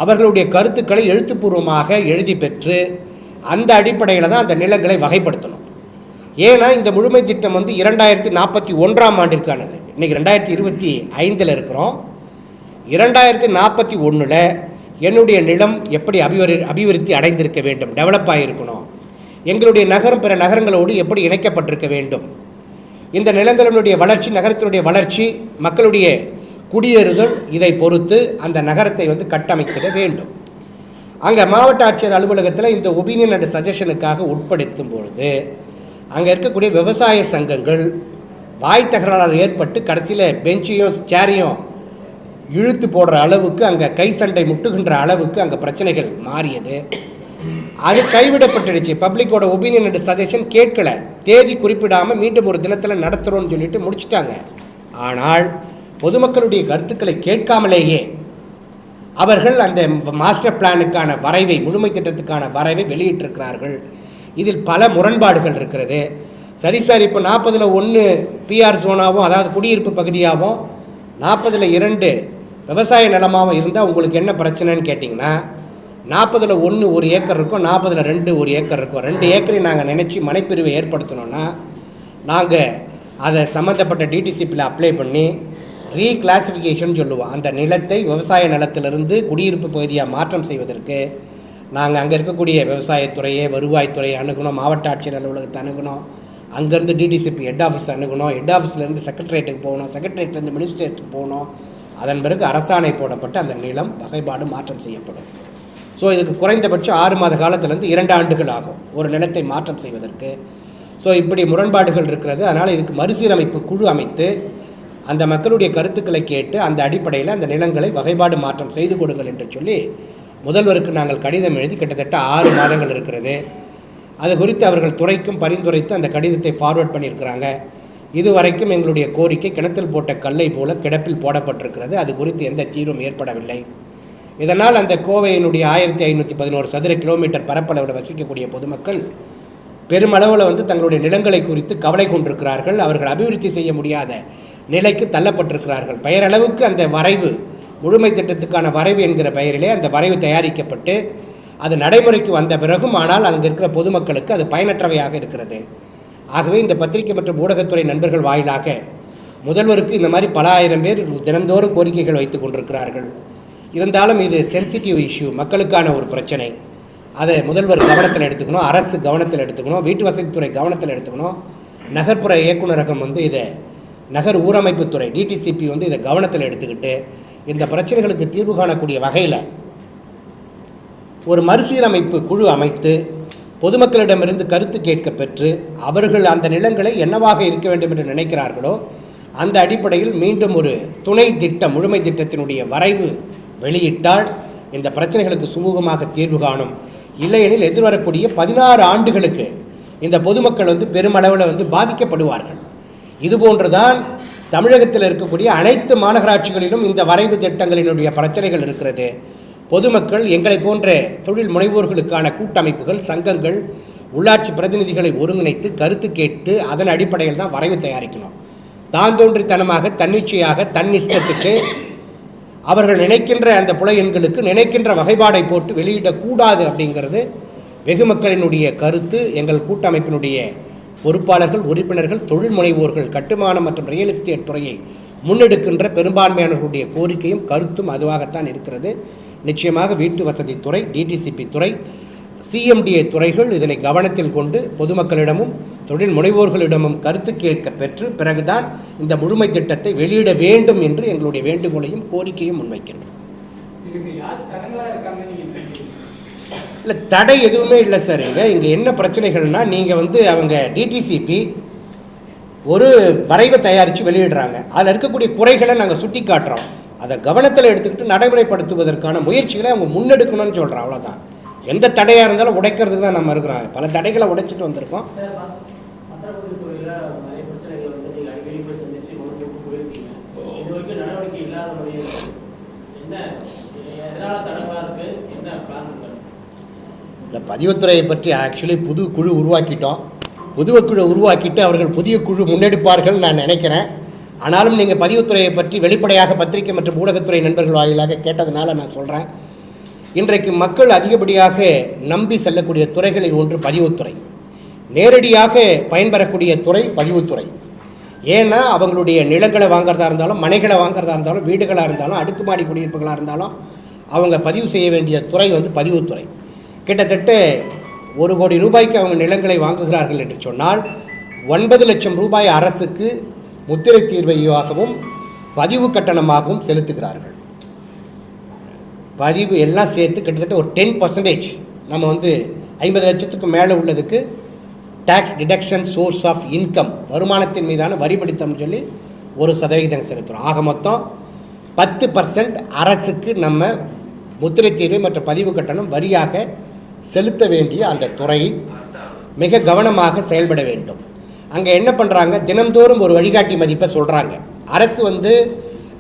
அவர்களுடைய கருத்துக்களை எழுத்துப்பூர்வமாக எழுதி பெற்று அந்த அடிப்படையில் தான் அந்த நிலங்களை வகைப்படுத்தணும். ஏன்னா இந்த முழுமை திட்டம் 2041ஆம் ஆண்டிற்கானது. இன்றைக்கி 2025 இருக்கிறோம். 2041 என்னுடைய நிலம் எப்படி அபிவிருத்தி அடைந்திருக்க வேண்டும், டெவலப் ஆகியிருக்கணும், எங்களுடைய நகரம் பிற நகரங்களோடு எப்படி இணைக்கப்பட்டிருக்க வேண்டும், இந்த நிலங்களினுடைய வளர்ச்சி, நகரத்தினுடைய வளர்ச்சி, மக்களுடைய குடியேறுதல், இதை பொறுத்து அந்த நகரத்தை கட்டமைக்க வேண்டும். அங்கே மாவட்ட ஆட்சியர் அலுவலகத்தில் இந்த ஒப்பீனியன் அண்ட் சஜஷனுக்காக உட்படுத்தும் பொழுது அங்கே இருக்கக்கூடிய விவசாய சங்கங்கள் வாய் தகராறு ஏற்பட்டு கடைசியில் பெஞ்சையும் சேரையும் இழுத்து போடுற அளவுக்கு, அங்கே கை சண்டை முட்டுகின்ற அளவுக்கு அங்கே பிரச்சனைகள் மாறியது. அது கைவிடப்பட்டுடுச்சு. பப்ளிக்கோட ஒப்பீனியன் அண்ட் சஜஷன் கேட்கல, தேதி குறிப்பிடாமல் மீண்டும் ஒரு தினத்தில் நடத்துகிறோன்னு சொல்லிட்டு முடிச்சுட்டாங்க. ஆனால் பொதுமக்களுடைய கருத்துக்களை கேட்காமலேயே அவர்கள் அந்த மாஸ்டர் பிளானுக்கான வரைவை, முழுமை திட்டத்துக்கான வரைவை வெளியிட்டிருக்கிறார்கள். இதில் பல முரண்பாடுகள் இருக்கிறது. சரி சார், இப்போ 40ல் 1 பிஆர் ஜோனாகவும், அதாவது குடியிருப்பு பகுதியாகவும், 40ல் 2 விவசாய நிலமாகவும் இருந்தால் உங்களுக்கு என்ன பிரச்சனைன்னு கேட்டிங்கன்னா, 40ல் 1 1 ஏக்கர் இருக்கும், 40ல் 2 1 ஏக்கர் இருக்கும். 2 ஏக்கரையும் நாங்கள் நினச்சி மனைப்பிரிவை ஏற்படுத்தணும்னா நாங்கள் அதை சம்மந்தப்பட்ட டிடிசிபியில் அப்ளை பண்ணி ரீகிளாசிஃபிகேஷன் சொல்லுவோம். அந்த நிலத்தை விவசாய நிலத்திலிருந்து குடியிருப்பு பகுதியாக மாற்றம் செய்வதற்கு நாங்கள் அங்கே இருக்கக்கூடிய விவசாயத்துறையை, வருவாய்த்துறையை அணுகணும், மாவட்ட ஆட்சியர் அலுவலகத்தை அணுகணும், அங்கேருந்து டிடிசிபி ஹெட் ஆஃபீஸ் அணுகணும், ஹெட் ஆஃபீஸ்லேருந்து செக்ரட்டரியேட்டுக்கு போகணும், செக்ரட்டரியேட்லேருந்து மினிஸ்ட்ரேட்டுக்கு போகணும். அதன் பிறகு அரசாணை போடப்பட்டு அந்த நிலம் வகைப்பாடு மாற்றம் செய்யப்படும். ஸோ இதுக்கு குறைந்தபட்சம் 6 மாத காலத்திலேருந்து 2 ஆண்டுகள் ஆகும் ஒரு நிலத்தை மாற்றம் செய்வதற்கு. ஸோ இப்படி முரண்பாடுகள் இருக்கிறது. அதனால் இதுக்கு மறுசீரமைப்பு குழு அமைத்து அந்த மக்களுடைய கருத்துக்களை கேட்டு அந்த அடிப்படையில் அந்த நிலங்களை வகைப்பாடு மாற்றம் செய்து கொடுங்கள் என்று சொல்லி முதல்வருக்கு நாங்கள் கடிதம் எழுதி கிட்டத்தட்ட 6 மாதங்கள் இருக்கிறது. அது குறித்து அவர்கள் துறைக்கும் பரிந்துரைத்து அந்த கடிதத்தை ஃபார்வர்ட் பண்ணியிருக்கிறாங்க. இதுவரைக்கும் எங்களுடைய கோரிக்கை கிணத்தில் போட்ட கல்லை போல கிடப்பில் போடப்பட்டிருக்கிறது. அது குறித்து எந்த தீர்வும் ஏற்படவில்லை. இதனால் அந்த கோவையினுடைய 1511 சதுர கிலோமீட்டர் பரப்பளவில் வசிக்கக்கூடிய பொதுமக்கள் பெருமளவில் தங்களுடைய நிலங்களை குறித்து கவலை கொண்டிருக்கிறார்கள். அவர்கள் அபிவிருத்தி செய்ய முடியாத நிலைக்கு தள்ளப்பட்டிருக்கிறார்கள். பெயரளவுக்கு அந்த வரைவு, முழுமை திட்டத்துக்கான வரைவு என்கிற பெயரிலே அந்த வரைவு தயாரிக்கப்பட்டு அது நடைமுறைக்கு வந்த பிறகும் ஆனால் அங்கே இருக்கிற பொதுமக்களுக்கு அது பயனற்றவையாக இருக்கிறது. ஆகவே இந்த பத்திரிகை மற்றும் ஊடகத்துறை நண்பர்கள் வாயிலாக முதல்வருக்கு இந்த மாதிரி பல ஆயிரம் பேர் தினந்தோறும் கோரிக்கைகள் வைத்து கொண்டிருக்கிறார்கள். இருந்தாலும் இது சென்சிட்டிவ் இஷ்யூ, மக்களுக்கான ஒரு பிரச்சனை. அதை முதல்வர் கவனத்தில் எடுத்துக்கணும், அரசு கவனத்தில் எடுத்துக்கணும், வீட்டு வசதித்துறை கவனத்தில் எடுத்துக்கணும், நகர்ப்புற இயக்குநரகம் இதை நகர் ஊரமைப்புத்துறை டிடிசிபி இதை கவனத்தில் எடுத்துக்கிட்டு இந்த பிரச்சனைகளுக்கு தீர்வு காணக்கூடிய வகையில் ஒரு மறுசீரமைப்பு குழு அமைத்து பொதுமக்களிடமிருந்து கருத்து கேட்க பெற்று அவர்கள் அந்த நிலங்களை என்னவாக இருக்க வேண்டும் என்று நினைக்கிறார்களோ அந்த அடிப்படையில் மீண்டும் ஒரு துணை திட்டம், முழுமை திட்டத்தினுடைய வரைவு வெளியிட்டால் இந்த பிரச்சனைகளுக்கு சுமூகமாக தீர்வு காணும். இல்லையெனில் எதிர்வரக்கூடிய 16 ஆண்டுகளுக்கு இந்த பொதுமக்கள் பெருமளவில் பாதிக்கப்படுவார்கள். இதுபோன்றுதான் தமிழகத்தில் இருக்கக்கூடிய அனைத்து மாநகராட்சிகளிலும் இந்த வரைவு திட்டங்களினுடைய பிரச்சனைகள் இருக்கிறது. பொதுமக்கள், எங்களை போன்ற தொழில் முனைவோர்களுக்கான கூட்டமைப்புகள், சங்கங்கள், உள்ளாட்சி பிரதிநிதிகளை ஒருங்கிணைத்து கருத்து கேட்டு அதன் அடிப்படையில் தான் வரைவு தயாரிக்கணும். தான் தோன்றித்தனமாக, தன்னிச்சையாக, தன்னிஷ்டத்துக்கு அவர்கள் நினைக்கின்ற அந்த புல எண்களுக்கு நினைக்கின்ற வகைப்பாடை போட்டு வெளியிடக்கூடாது அப்படிங்கிறது வெகு மக்களினுடைய கருத்து. எங்கள் கூட்டமைப்பினுடைய பொறுப்பாளர்கள், உறுப்பினர்கள், தொழில் முனைவோர்கள், கட்டுமானம் மற்றும் ரியல் எஸ்டேட் துறையை முன்னெடுக்கின்ற பெரும்பான்மையானவர்களுடைய கோரிக்கையும் கருத்தும் அதுவாகத்தான் இருக்கிறது. நிச்சயமாக வீட்டு வசதித்துறை, டிடிசிபி துறை, சிஎம்டிஏ துறைகள் இதனை கவனத்தில் கொண்டு பொதுமக்களிடமும் தொழில் முனைவோர்களிடமும் கருத்து கேட்க பெற்று பிறகுதான் இந்த முழுமை திட்டத்தை வெளியிட வேண்டும் என்று எங்களுடைய வேண்டுகோளையும் கோரிக்கையும் முன்வைக்கின்றோம். இல்லை, தடை எதுவுமே இல்லை சார். இங்கே என்ன பிரச்சனைகள்னால், நீங்கள் அவங்க டிடிசிபி ஒரு வரைவை தயாரித்து வெளியிடுறாங்க. அதில் இருக்கக்கூடிய குறைகளை நாங்கள் சுட்டி காட்டுறோம். அதை கவனத்தில் எடுத்துக்கிட்டு நடைமுறைப்படுத்துவதற்கான முயற்சிகளை அவங்க முன்னெடுக்கணும்னு சொல்கிறோம். அவ்வளோதான். எந்த தடையாக இருந்தாலும் உடைக்கிறதுக்கு தான் நம்ம இருக்கிறோம். பல தடைகளை உடைச்சிட்டு வந்திருக்கோம். இல்லை, பதிவுத்துறையை பற்றி ஆக்சுவலி புது குழு உருவாக்கிட்டோம். புதுவக்குழு உருவாக்கிட்டு அவர்கள் புதிய குழு முன்னெடுப்பார்கள் நான் நினைக்கிறேன். ஆனாலும் நீங்கள் பதிவுத்துறையை பற்றி வெளிப்படையாக பத்திரிகை மற்றும் ஊடகத்துறை நண்பர்கள் வாயிலாக கேட்டதுனால நான் சொல்கிறேன். இன்றைக்கு மக்கள் அதிகப்படியாக நம்பி செல்லக்கூடிய துறைகளில் ஒன்று பதிவுத்துறை. நேரடியாக பயன்பெறக்கூடிய துறை பதிவுத்துறை. ஏன்னா அவங்களுடைய நிலங்களை வாங்கிறதா இருந்தாலும், மனைகளை வாங்கிறதா இருந்தாலும், வீடுகளாக இருந்தாலும், அடுக்குமாடி குடியிருப்புகளாக இருந்தாலும் அவங்க பதிவு செய்ய வேண்டிய துறை பதிவுத்துறை. கிட்டத்தட்ட 1 கோடி ரூபாய்க்கு அவங்க நிலங்களை வாங்குகிறார்கள் என்று சொன்னால் 9 லட்சம் ரூபாய் அரசுக்கு முத்திரை தீர்வையாகவும் பதிவு கட்டணமாகவும் செலுத்துகிறார்கள். பதிவு எல்லாம் சேர்த்து கிட்டத்தட்ட ஒரு 10% நம்ம 50 லட்சத்துக்கு மேலே உள்ளதுக்கு tax deduction source of income, வருமானத்தின் மீதான வரி பிடித்தம்னு சொல்லி 1% செலுத்துகிறோம். ஆக மொத்தம் 10% அரசுக்கு நம்ம முத்திரை தீர்வை மற்றும் பதிவு கட்டணம் வரியாக செலுத்த வேண்டிய அந்த துறை மிக கவனமாக செயல்பட வேண்டும். அங்கே என்ன பண்ணுறாங்க, தினந்தோறும் ஒரு வழிகாட்டி மதிப்பை சொல்கிறாங்க. அரசு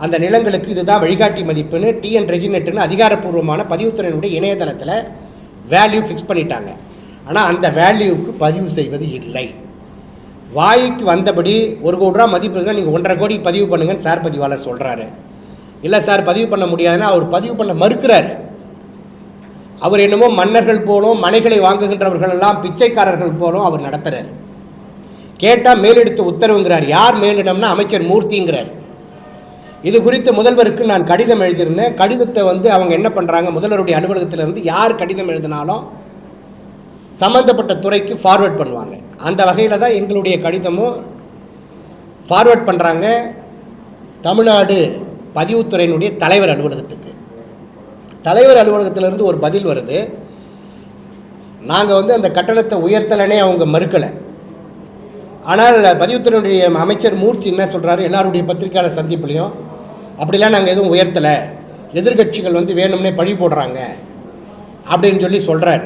அந்த நிலங்களுக்கு இதுதான் வழிகாட்டி மதிப்புன்னு டிஎன் ரெஜினெட்டுன்னு அதிகாரப்பூர்வமான பதிவுத்துறையினுடைய இணையதளத்தில் வேல்யூ ஃபிக்ஸ் பண்ணிட்டாங்க. ஆனால் அந்த வேல்யூவுக்கு பதிவு செய்வது இல்லை. வாய்க்கு வந்தபடி 1 கோடி ரூபா மதிப்பு இருக்குன்னா நீங்கள் 1.5 கோடிக்கு பதிவு பண்ணுங்கன்னு சார் பதிவாளர் சொல்கிறாரு. இல்லை சார் பதிவு பண்ண முடியாதுன்னா அவர் பதிவு பண்ண மறுக்கிறார். அவர் என்னமோ மன்னர்கள் போலும் மனைகளை வாங்குகின்றவர்கள் எல்லாம் பிச்சைக்காரர்கள் போலும் அவர் நடத்துகிறார். கேட்டால் மேலெடுத்த உத்தரவுங்கிறார். யார் மேலிடம்னா அமைச்சர் மூர்த்திங்கிறார். இது குறித்து முதல்வருக்கு நான் கடிதம் எழுதியிருந்தேன். கடிதத்தை அவங்க என்ன பண்ணுறாங்க, முதல்வருடைய அலுவலகத்திலிருந்து யார் கடிதம் எழுதினாலும் சம்மந்தப்பட்ட துறைக்கு ஃபார்வேர்ட் பண்ணுவாங்க. அந்த வகையில் தான் எங்களுடைய கடிதமும் ஃபார்வேர்ட் பண்ணுறாங்க தமிழ்நாடு பதிவுத்துறையினுடைய தலைவர் அலுவலகத்துக்கு. தலைவர் அலுவலகத்திலிருந்து ஒரு பதில் வருது. நாங்கள் அந்த கட்டணத்தை உயர்த்தலைனே அவங்க மறுக்கலை. ஆனால் பதிவுத்துறையினுடைய அமைச்சர் மூர்த்தி என்ன சொல்கிறாரு, எல்லாருடைய பத்திரிகையாளர் சந்திப்புலையும் அப்படிலாம் நாங்கள் எதுவும் உயர்த்தலை, எதிர்கட்சிகள் வேணும்னே பழி போடுறாங்க அப்படின்னு சொல்கிறார்.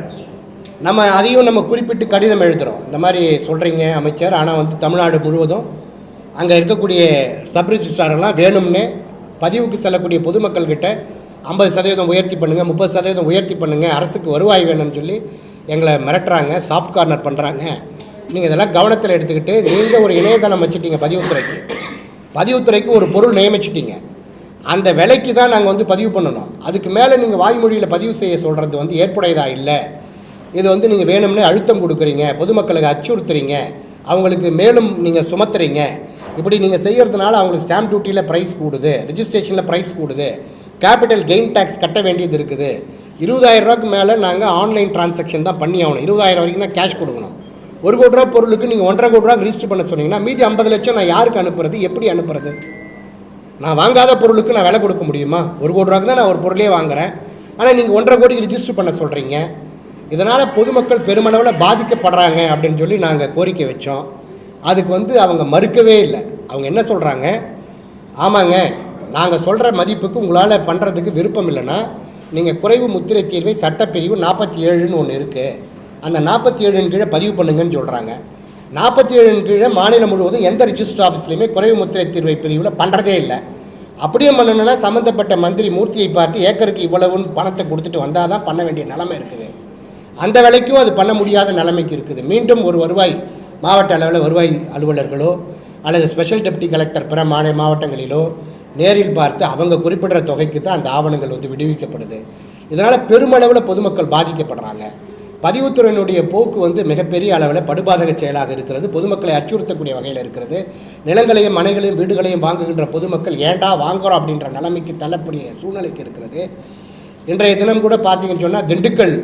அதையும் குறிப்பிட்டு கடிதம் எழுதுகிறோம். இந்த மாதிரி சொல்கிறீங்க அமைச்சர், ஆனால் தமிழ்நாடு முழுவதும் அங்கே இருக்கக்கூடிய சப் ரிஜிஸ்ட்ராரெல்லாம் வேணும்னே பதிவுக்கு செல்லக்கூடிய பொதுமக்கள்கிட்ட 50% உயர்த்தி பண்ணுங்கள், 30% உயர்த்தி பண்ணுங்கள், அரசுக்கு வருவாய் வேணும்னு சொல்லி எங்களை மிரட்டுறாங்க, சாஃப்ட் கார்னர் பண்ணுறாங்க. நீங்கள் இதெல்லாம் கவனத்தில் எடுத்துக்கிட்டு நீங்கள் ஒரு இணையதளம் வச்சுட்டீங்க, பதிவுத்துறைக்கு ஒரு பொருள் நியமிச்சிட்டிங்க. அந்த விலைக்கு தான் நாங்கள் பதிவு பண்ணணும். அதுக்கு மேலே நீங்கள் வாய்மொழியில் பதிவு செய்ய சொல்கிறது ஏற்புடையதாக இல்லை. இது நீங்கள் வேணும்னே அழுத்தம் கொடுக்குறீங்க, பொதுமக்களுக்கு அச்சுறுத்துறீங்க, அவங்களுக்கு மேலும் நீங்கள் சுமத்துறீங்க. இப்படி நீங்கள் செய்கிறதுனால அவங்களுக்கு ஸ்டாம்ப் டியூட்டியில் ப்ரைஸ் கூடுது, ரிஜிஸ்ட்ரேஷனில் ப்ரைஸ் கூடுது, கேபிட்டல் கெயின் டேக்ஸ் கட்ட வேண்டியது இருக்குது. 20,000 ரூபாய்க்கு மேலே நாங்கள் ஆன்லைன் டிரான்சாக்ஷன் தான் பண்ணி ஆகணும். 20,000 வரைக்கும் தான் கேஷ் கொடுக்கணும். 1 கோடி ரூபா பொருளுக்கு நீங்கள் 1.5 கோடி ரூபா ரிஜிஸ்டர் பண்ண சொன்னீங்கன்னா மீதி 50 லட்சம் நான் யாருக்கு அனுப்புறது, எப்படி அனுப்புறது? நான் வாங்காத பொருளுக்கு நான் விலை கொடுக்க முடியுமா? 1 கோடி ரூபாய்க்கு தான் நான் ஒரு பொருளே வாங்குகிறேன், ஆனால் நீங்கள் 1.5 கோடிக்கு ரிஜிஸ்டர் பண்ண சொல்கிறீங்க. இதனால் பொதுமக்கள் பெருமளவில் பாதிக்கப்படுறாங்க அப்படின்னு நாங்கள் கோரிக்கை வச்சோம். அதுக்கு அவங்க மறுக்கவே இல்லை. அவங்க என்ன சொல்கிறாங்க, ஆமாங்க நாங்கள் சொல்கிற மதிப்புக்கு உங்களால் பண்ணுறதுக்கு விருப்பம் இல்லைன்னா நீங்கள் குறைவு முத்திரை தீர்வை சட்டப்பிரிவு 47ன்னு ஒன்று இருக்குது, அந்த 47 கீழே பதிவு பண்ணுங்கன்னு சொல்கிறாங்க. 47 கீழே மாநிலம் முழுவதும் எந்த ரிஜிஸ்டர் ஆஃபீஸ்லையுமே குறைவு முத்திரை தீர்வை பிரிவில் பண்ணுறதே இல்லை. அப்படியே பண்ணணுன்னா சம்மந்தப்பட்ட மந்திரி மூர்த்தியை பார்த்து ஏக்கருக்கு இவ்வளவுன்னு பணத்தை கொடுத்துட்டு வந்தால் தான் பண்ண வேண்டிய நிலைமை இருக்குது. அந்த விலைக்கும் அது பண்ண முடியாத நிலைமைக்கு இருக்குது. மீண்டும் ஒரு வருவாய் மாவட்ட அளவில் வருவாய் அலுவலர்களோ அல்லது ஸ்பெஷல் டெப்டி கலெக்டர் பிற மாவட்டங்களிலோ நேரில் பார்த்து அவங்க குறிப்பிடுற தொகைக்கு தான் அந்த ஆவணங்கள் விடுவிக்கப்படுது. இதனால் பெருமளவில் பொதுமக்கள் பாதிக்கப்படுறாங்க. பதிவுத்துறையினுடைய போக்கு மிகப்பெரிய அளவில் படுபாதக செயலாக இருக்கிறது. பொதுமக்களை அச்சுறுத்தக்கூடிய வகையில் இருக்கிறது. நிலங்களையும் மனைகளையும் வீடுகளையும் வாங்குகின்ற பொதுமக்கள் ஏண்டா வாங்குகிறோம் அப்படின்ற நிலைமைக்கு தள்ளக்கூடிய சூழ்நிலைக்கு இருக்கிறது. இன்றைய தினம் கூட பார்த்தீங்கன்னு சொன்னால் திண்டுக்கல்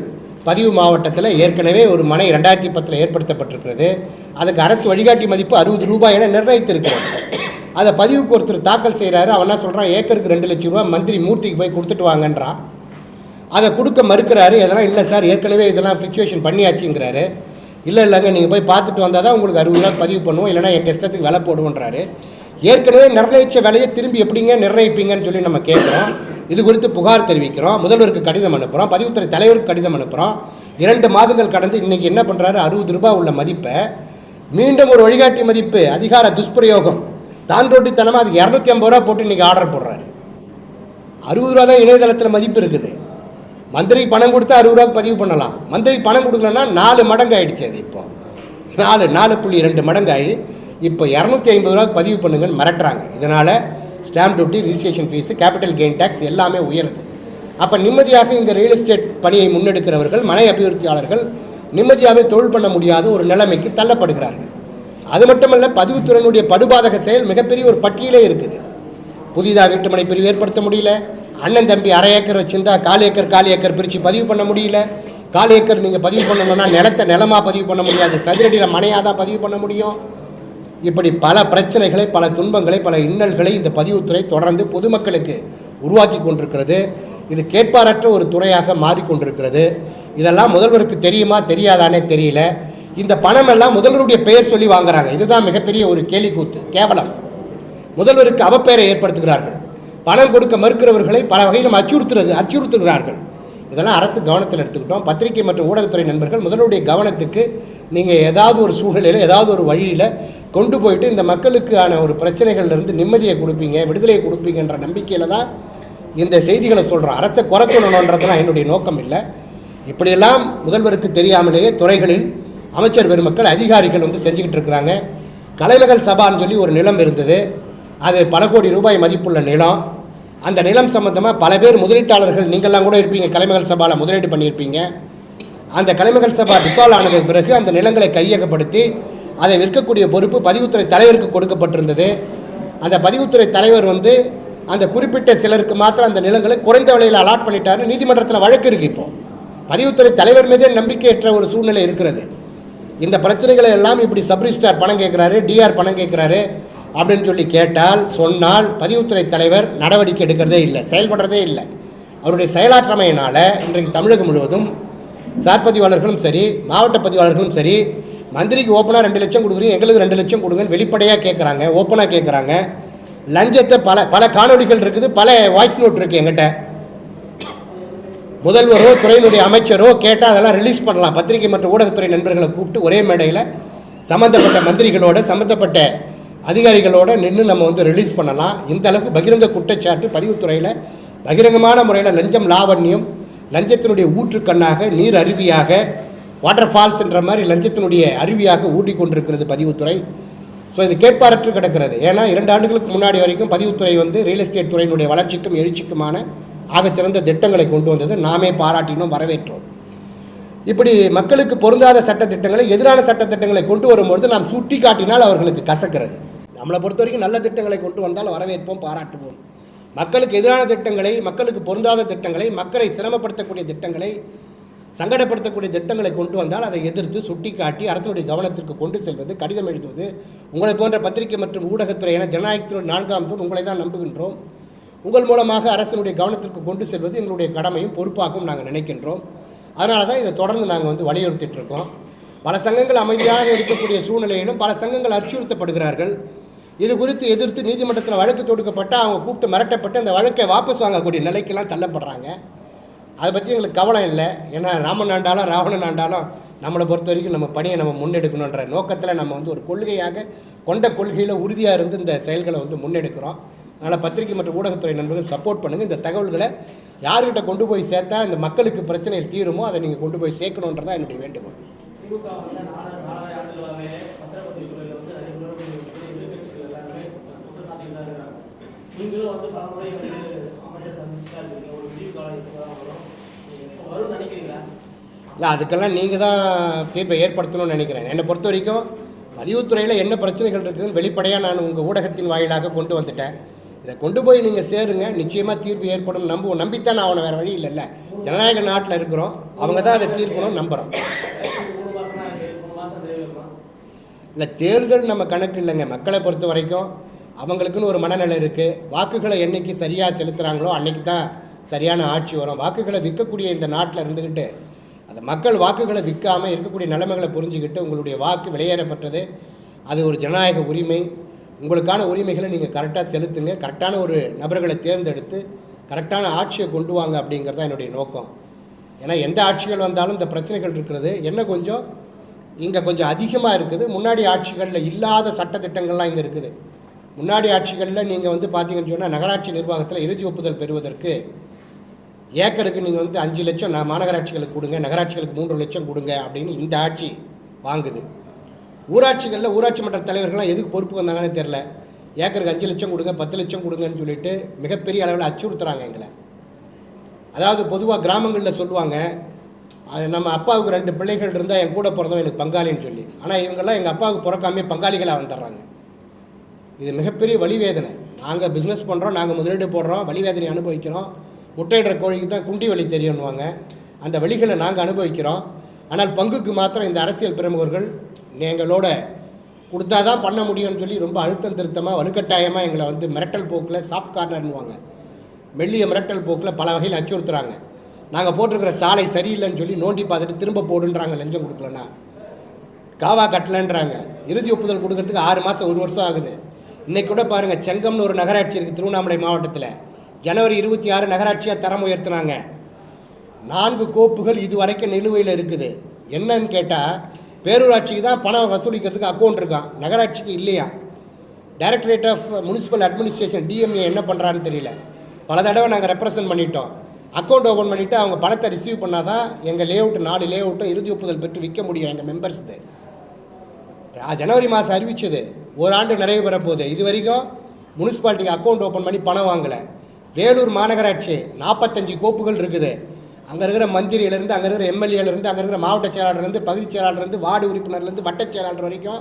பதிவு மாவட்டத்தில் ஏற்கனவே ஒரு மனை 2010 ஏற்படுத்தப்பட்டிருக்கிறது. அதுக்கு அரசு வழிகாட்டி மதிப்பு 60 ரூபாய் என நிர்ணயித்திருக்கிறது. அதை பதிவுக்கு ஒருத்தர் தாக்கல் செய்கிறாரு. அவன் என்ன சொல்கிறான், ஏக்கருக்கு 2 லட்சம் ரூபா மந்திரி மூர்த்திக்கு போய் கொடுத்துட்டு வாங்கன்றான். அதை கொடுக்க மறுக்கிறாரு. எதனால் இல்லை சார் ஏற்கனவே இதெல்லாம் ஃபிக்சுவேஷன் பண்ணியாச்சுங்கிறாரு. இல்லைங்க நீங்கள் போய் பார்த்துட்டு வந்தால் தான் உங்களுக்கு 60 ரூபா பதிவு பண்ணுவோம், இல்லைனா என் இஷ்டத்துக்கு விலை போடுவோன்றாரு. ஏற்கனவே நிர்ணயித்த விலையை திரும்பி எப்படிங்க நிர்ணயிப்பீங்கன்னு நம்ம கேட்குறோம். இது குறித்து புகார் தெரிவிக்கிறோம், முதல்வருக்கு கடிதம் அனுப்புகிறோம், பதிவுத்துறை தலைவருக்கு கடிதம் அனுப்புகிறோம். 2 மாதங்கள் கடந்து இன்றைக்கி என்ன பண்ணுறாரு, 60 ரூபா உள்ள மதிப்பை மீண்டும் ஒரு வழிகாட்டி மதிப்பு அதிகார துஷ்பிரயோகம் தாண்டோட்டித்தனமாக அதுக்கு 250 ரூபா போட்டு இன்றைக்கி ஆர்டர் போடுறாரு. 60 ரூபா தான் இணையதளத்தில் மதிப்பு இருக்குது. மந்திரி பணம் கொடுத்தா 60 ரூபாய்க்கு பதிவு பண்ணலாம். மந்திரி பணம் கொடுக்கலன்னா 4 மடங்கு ஆகிடுச்சு. அது இப்போ 4.2 மடங்காகி இப்போ 250 ரூபாய்க்கு பதிவு பண்ணுங்கன்னு மிரட்டுறாங்க. இதனால் stamp duty, registration fees, capital gain tax எல்லாமே உயருது. அப்போ நிம்மதியாக இந்த ரியல் எஸ்டேட் பணியை முன்னெடுக்கிறவர்கள், மனை அபிவிருத்தியாளர்கள் நிம்மதியாகவே தொழில் பண்ண முடியாத ஒரு நிலைமைக்கு தள்ளப்படுகிறார்கள். அது மட்டுமல்ல, பதிவுத்துறையினுடைய படுபாதக செயல் மிகப்பெரிய ஒரு பட்டியலே இருக்குது. புதிதாக வீட்டுமனை பிரிவு ஏற்படுத்த முடியல, அண்ணன் தம்பி 1/2 ஏக்கர் வச்சுருந்தா 1/4 ஏக்கர் பிரித்து பதிவு பண்ண முடியல. 1/4 ஏக்கர் நீங்கள் பதிவு பண்ணணும்னா நிலத்தை நிலமாக பதிவு பண்ண முடியாது, சதுரடியில் மனையாக தான் பதிவு பண்ண முடியும். இப்படி பல பிரச்சனைகளை, பல துன்பங்களை, பல இன்னல்களை இந்த பதிவுத்துறை தொடர்ந்து பொதுமக்களுக்கு உருவாக்கி கொண்டிருக்கிறது. இது கேட்பாரற்ற ஒரு துறையாக மாறிக்கொண்டிருக்கிறது. இதெல்லாம் முதல்வருக்கு தெரியுமா தெரியாதானே தெரியல. இந்த பணம் எல்லாம் முதல்வருடைய பெயர் சொல்லி வாங்குறாங்க. இதுதான் மிகப்பெரிய ஒரு கேலிக்கூத்து, கேவலம். முதல்வருக்கு அவப்பெயரை ஏற்படுத்துகிறார்கள். பணம் கொடுக்க மறுக்கிறவர்களை பல வகையிலும் அச்சுறுத்துகிறார்கள். இதெல்லாம் அரசு கவனத்தில் எடுத்துக்கிட்டோம். பத்திரிகை மற்றும் ஊடகத்துறை நண்பர்கள் முதல்வருடைய கவனத்துக்கு நீங்கள் ஏதாவது ஒரு சூழ்நிலையில், ஏதாவது ஒரு வழியில் கொண்டு போயிட்டு இந்த மக்களுக்கான ஒரு பிரச்சனைகள்லேருந்து நிம்மதியை கொடுப்பீங்க, விடுதலையை கொடுப்பீங்கன்ற நம்பிக்கையில் தான் இந்த செய்திகளை சொல்கிறோம். அரசை குறை சொல்லணுன்றதுலாம் என்னுடைய நோக்கம் இல்லை. இப்படியெல்லாம் முதல்வருக்கு தெரியாமலேயே துறைகளில் அமைச்சர் பெருமக்கள், அதிகாரிகள் செஞ்சுக்கிட்டு இருக்கிறாங்க. கலைமகள் சபான்னு சொல்லி ஒரு நிலம் இருந்தது. அது பல கோடி ரூபாய் மதிப்புள்ள நிலம். அந்த நிலம் சம்பந்தமாக பல பேர் முதலீட்டாளர்கள், நீங்கள்லாம் கூட இருப்பீங்க, கலைமகள் சபாவில் முதலீடு பண்ணியிருப்பீங்க. அந்த கலைமகள் சபா டிசால்வ் ஆனதுக்கு பிறகு அந்த நிலங்களை கையகப்படுத்தி அதை விற்கக்கூடிய பொறுப்பு பதிவுத்துறை தலைவருக்கு கொடுக்கப்பட்டிருந்தது. அந்த பதிவுத்துறை தலைவர் அந்த குறிப்பிட்ட சிலருக்கு மாத்திரம் அந்த நிலங்களை குறைந்த விலையில் அலாட் பண்ணிட்டாரு. நீதிமன்றத்தில் வழக்கு இருக்குது. இப்போது பதிவுத்துறை தலைவர் மீதே நம்பிக்கையற்ற ஒரு சூழ்நிலை இருக்கிறது. இந்த பிரச்சனைகளை எல்லாம் இப்படி சப்ரிஜிஸ்ட்ரார் பணம் கேட்குறாரு, டிஆர் பணம் கேட்குறாரு அப்படின்னு சொல்லி சொன்னால் பதிவுத்துறை தலைவர் நடவடிக்கை எடுக்கிறதே இல்லை, செயல்படுறதே இல்லை. அவருடைய செயலாற்றமையினால் இன்றைக்கு தமிழகம் முழுவதும் சார் பதிவாளர்களும் சரி, மாவட்ட பதிவாளர்களும் சரி, மந்திரிக்கு ஓப்பனாக 2 லட்சம் கொடுக்குறீங்க, எங்களுக்கு 2 லட்சம் கொடுங்கன்னு வெளிப்படையாக கேட்குறாங்க, ஓப்பனாக கேட்குறாங்க. லஞ்சத்தை பல காணொலிகள் இருக்குது, பல வாய்ஸ் நோட் இருக்குது எங்கிட்ட. முதல்வரோ துறையினுடைய அமைச்சரோ கேட்டால் அதெல்லாம் ரிலீஸ் பண்ணலாம். பத்திரிகை மற்றும் ஊடகத்துறை நண்பர்களை கூப்பிட்டு ஒரே மேடையில் சம்மந்தப்பட்ட மந்திரிகளோட சம்மந்தப்பட்ட அதிகாரிகளோடு நின்று நம்ம ரிலீஸ் பண்ணலாம். இந்த அளவுக்கு பகிரங்க குற்றச்சாட்டு பதிவுத்துறையில் பகிரங்கமான முறையில் லஞ்சம் லாவண்யம், லஞ்சத்தினுடைய ஊற்றுக்கண்ணாக, நீர் அருவியாக, வாட்டர் ஃபால்ஸ் என்ற மாதிரி லஞ்சத்தினுடைய அருவியாக ஊட்டிக்கொண்டிருக்கிறது பதிவுத்துறை. ஸோ இது கேட்பாரற்று கிடக்கிறது. ஏன்னா 2 ஆண்டுகளுக்கு முன்னாடி வரைக்கும் பதிவுத்துறை ரியல் எஸ்டேட் துறையினுடைய வளர்ச்சிக்கும் எழுச்சிக்குமான ஆகச்சிறந்த திட்டங்களை கொண்டு வந்தது. நாமே பாராட்டினோம், வரவேற்றோம். இப்படி மக்களுக்கு பொருந்தாத சட்டத்திட்டங்களை, எதிரான சட்டத்திட்டங்களை கொண்டு வரும்பொழுது நாம் சுட்டி காட்டினால் அவர்களுக்கு கசக்கிறது. நம்மளை பொறுத்த வரைக்கும் நல்ல திட்டங்களை கொண்டு வந்தால் வரவேற்போம், பாராட்டுவோம். மக்களுக்கு எதிரான திட்டங்களை, மக்களுக்கு பொருந்தாத திட்டங்களை, மக்களை சிரமப்படுத்தக்கூடிய திட்டங்களை, சங்கடப்படுத்தக்கூடிய திட்டங்களை கொண்டு வந்தால் அதை எதிர்த்து சுட்டி காட்டி அரசனுடைய கவனத்திற்கு கொண்டு செல்வது, கடிதம் எழுதுவது, உங்களை போன்ற பத்திரிகை மற்றும் ஊடகத்துறை என ஜனநாயகத்தினுடைய 4ஆம் தூண் உங்களை தான் நம்புகின்றோம். உங்கள் மூலமாக அரசனுடைய கவனத்திற்கு கொண்டு செல்வது எங்களுடைய கடமையும் பொறுப்பாகவும் நாங்கள் நினைக்கின்றோம். அதனால தான் இதை தொடர்ந்து நாங்கள் வலியுறுத்திட்டு இருக்கோம். பல சங்கங்கள் அமைதியாக இருக்கக்கூடிய சூழ்நிலையிலும் பல சங்கங்கள் அச்சுறுத்தப்படுகிறார்கள். இது குறித்து எதிர்த்து நீதிமன்றத்தில் வழக்கு தொடுக்கப்பட்டு அவங்க கூப்பிட்டு மிரட்டப்பட்டு அந்த வழக்கை வாபஸ் வாங்கக்கூடிய நிலைக்கெல்லாம் தள்ளப்படுறாங்க. அதை பற்றி எங்களுக்கு கவலை இல்லை. ஏன்னா ராமன் ஆண்டாலும் ராவணன் ஆண்டாலும் நம்மளை பொறுத்த வரைக்கும் நம்ம பணியை நம்ம முன்னெடுக்கணுன்ற நோக்கத்தில் நம்ம ஒரு கொள்கையாக கொண்ட கொள்கையில் உறுதியாக இருந்து இந்த செயல்களை முன்னெடுக்கிறோம். அதனால் பத்திரிகை மற்றும் ஊடகத்துறை நண்பர்கள் சப்போர்ட் பண்ணுங்கள். இந்த தகவல்களை யார்கிட்ட கொண்டு போய் சேர்த்தா இந்த மக்களுக்கு பிரச்சனைகள் தீருமோ அதை நீங்கள் கொண்டு போய் சேர்க்கணுன்றதான் என்னுடைய வேண்டுகோள். இல்லை, அதுக்கெல்லாம் நீங்கள் தான் தீர்ப்பை ஏற்படுத்தணும்னு நினைக்கிறேன். என்னை பொறுத்த வரைக்கும் பதிவுத்துறையில் என்ன பிரச்சனைகள் இருக்குதுன்னு வெளிப்படையாக நான் உங்கள் ஊடகத்தின் வாயிலாக கொண்டு வந்துட்டேன். இதை கொண்டு போய் நீங்கள் சேருங்க, நிச்சயமாக தீர்வு ஏற்படும் நம்புவோம். நம்பித்தான் அவனை வேறு வழி இல்லைல்ல. ஜனநாயக நாட்டில் இருக்கிறோம், அவங்க தான் அதை தீர்க்கணும்னு நம்புகிறோம். இல்லை, தேர்தல் நம்ம கணக்கு இல்லைங்க. மக்களை பொறுத்த வரைக்கும் அவங்களுக்குன்னு ஒரு மனநிலை இருக்குது. வாக்குகளை என்றைக்கு சரியாக செலுத்துகிறாங்களோ அன்றைக்கி தான் சரியான ஆட்சி வரும். வாக்குகளை விற்கக்கூடிய இந்த நாட்டில் இருந்துக்கிட்டு அந்த மக்கள் வாக்குகளை விற்காமல் இருக்கக்கூடிய நிலைமைகளை புரிஞ்சுக்கிட்டு உங்களுடைய வாக்கு வெளியேறப்பட்டது. அது ஒரு ஜனநாயக உரிமை. உங்களுக்கான உரிமைகளை நீங்கள் கரெக்டாக செலுத்துங்க. கரெக்டான ஒரு நபர்களை தேர்ந்தெடுத்து கரெக்டான ஆட்சியை கொண்டு வாங்க அப்படிங்கிறது தான் என்னுடைய நோக்கம். ஏன்னா எந்த ஆட்சிகள் வந்தாலும் இந்த பிரச்சனைகள் இருக்கிறது. என்ன இங்கே கொஞ்சம் அதிகமாக இருக்குது. முன்னாடி ஆட்சிகளில் இல்லாத சட்டத்திட்டங்கள்லாம் இங்கே இருக்குது. முன்னாடி ஆட்சிகளில் நீங்கள் பார்த்தீங்கன்னு சொன்னால் நகராட்சி நிர்வாகத்தில் இறுதி ஒப்புதல் பெறுவதற்கு ஏக்கருக்கு நீங்கள் 5 லட்சம் மாநகராட்சிகளுக்கு கொடுங்க, நகராட்சிகளுக்கு 3 லட்சம் கொடுங்க அப்படின்னு இந்த ஆட்சி வாங்குது. ஊராட்சிகளில் ஊராட்சி மன்ற தலைவர்கள்லாம் எதுக்கு பொறுப்பு வந்தாங்கன்னு தெரில. ஏக்கருக்கு 5 லட்சம் கொடுங்க, 10 லட்சம் கொடுங்கன்னு சொல்லிட்டு மிகப்பெரிய அளவில் அச்சுறுத்துறாங்க எங்களை. அதாவது பொதுவாக கிராமங்களில் சொல்லுவாங்க, நம்ம அப்பாவுக்கு 2 பிள்ளைகள் இருந்தால் என் கூட பிறந்தவன் எனக்கு பங்காளின்னு சொல்லி. ஆனால் இவங்கெல்லாம் எங்கள் அப்பாவுக்கு பிறக்காமே பங்காளிகளாக வந்துடுறாங்க. இது மிகப்பெரிய வலிவேதனை. நாங்கள் பிஸ்னஸ் பண்ணுறோம், நாங்கள் முதலீடு போடுறோம், வலிவேதனை அனுபவிக்கிறோம். முட்டையிடுற கோழிக்கு தான் குண்டி வலி தெரியும்னுவாங்க. அந்த வலிகளை நாங்கள் அனுபவிக்கிறோம். ஆனால் பங்குக்கு மாத்திரம் இந்த அரசியல் பிரமுகர்கள் எங்களோட கொடுத்தா தான் பண்ண முடியும்னு சொல்லி ரொம்ப அழுத்தம் திருத்தமாக வலுக்கட்டாயமாக எங்களை மிரட்டல் போக்கில் சாஃப்ட் கார்னர்னுவாங்க, மெல்லிய மிரட்டல் போக்கில் பல வகையில் அச்சுறுத்துறாங்க. நாங்கள் போட்டிருக்கிற சாலை சரியில்லைன்னு சொல்லி நோண்டி பார்த்துட்டு திரும்ப போடுன்றாங்க. லஞ்சம் கொடுக்கலன்னா காவா கட்டலைன்றாங்க. இறுதி ஒப்புதல் கொடுக்கறதுக்கு 6 மாதம் 1 வருஷம் ஆகுது. இன்றைக்கி கூட பாருங்கள், செங்கம்னு ஒரு நகராட்சி இருக்குது திருவண்ணாமலை மாவட்டத்தில். ஜனவரி 26 நகராட்சியாக தரம் உயர்த்தினாங்க. 4 கோப்புகள் இது வரைக்கும் நிலுவையில் இருக்குது. என்னன்னு கேட்டால் பேரூராட்சிக்கு தான் பணம் வசூலிக்கிறதுக்கு அக்கௌண்ட் இருக்கான், நகராட்சிக்கு இல்லையா. Directorate of municipal administration DMA என்ன பண்ணுறான்னு தெரியல. பல தடவை நாங்கள் ரெப்ரசன்ட் பண்ணிட்டோம். அக்கௌண்ட் ஓப்பன் பண்ணிவிட்டு அவங்க பணத்தை ரிசீவ் பண்ணால் தான் எங்கள் லேஅவுட் 4 லேஅவுட்டும் இறுதி ஒப்புதல் பெற்று விற்க முடியும் எங்கள் மெம்பர்ஸுக்கு. ஜனவரி மாதம் அறிவித்தது ஓராண்டு நிறைவு பெறப்போகுது. இது வரைக்கும் முனிசிபாலிட்டிக்கு அக்கௌண்ட் ஓப்பன் பண்ணி பணம் வாங்கலை. வேலூர் மாநகராட்சி 45 கோப்புகள் இருக்குது. அங்கே இருக்கிற மந்திரியிலேருந்து, அங்கே இருக்கிற எம்எல்ஏலேருந்து, அங்கே இருக்கிற மாவட்ட செயலாளர்லேருந்து, பகுதி செயலாளர்லேருந்து, வார்டு உறுப்பினர்லேருந்து, வட்ட செயலாளர் வரைக்கும்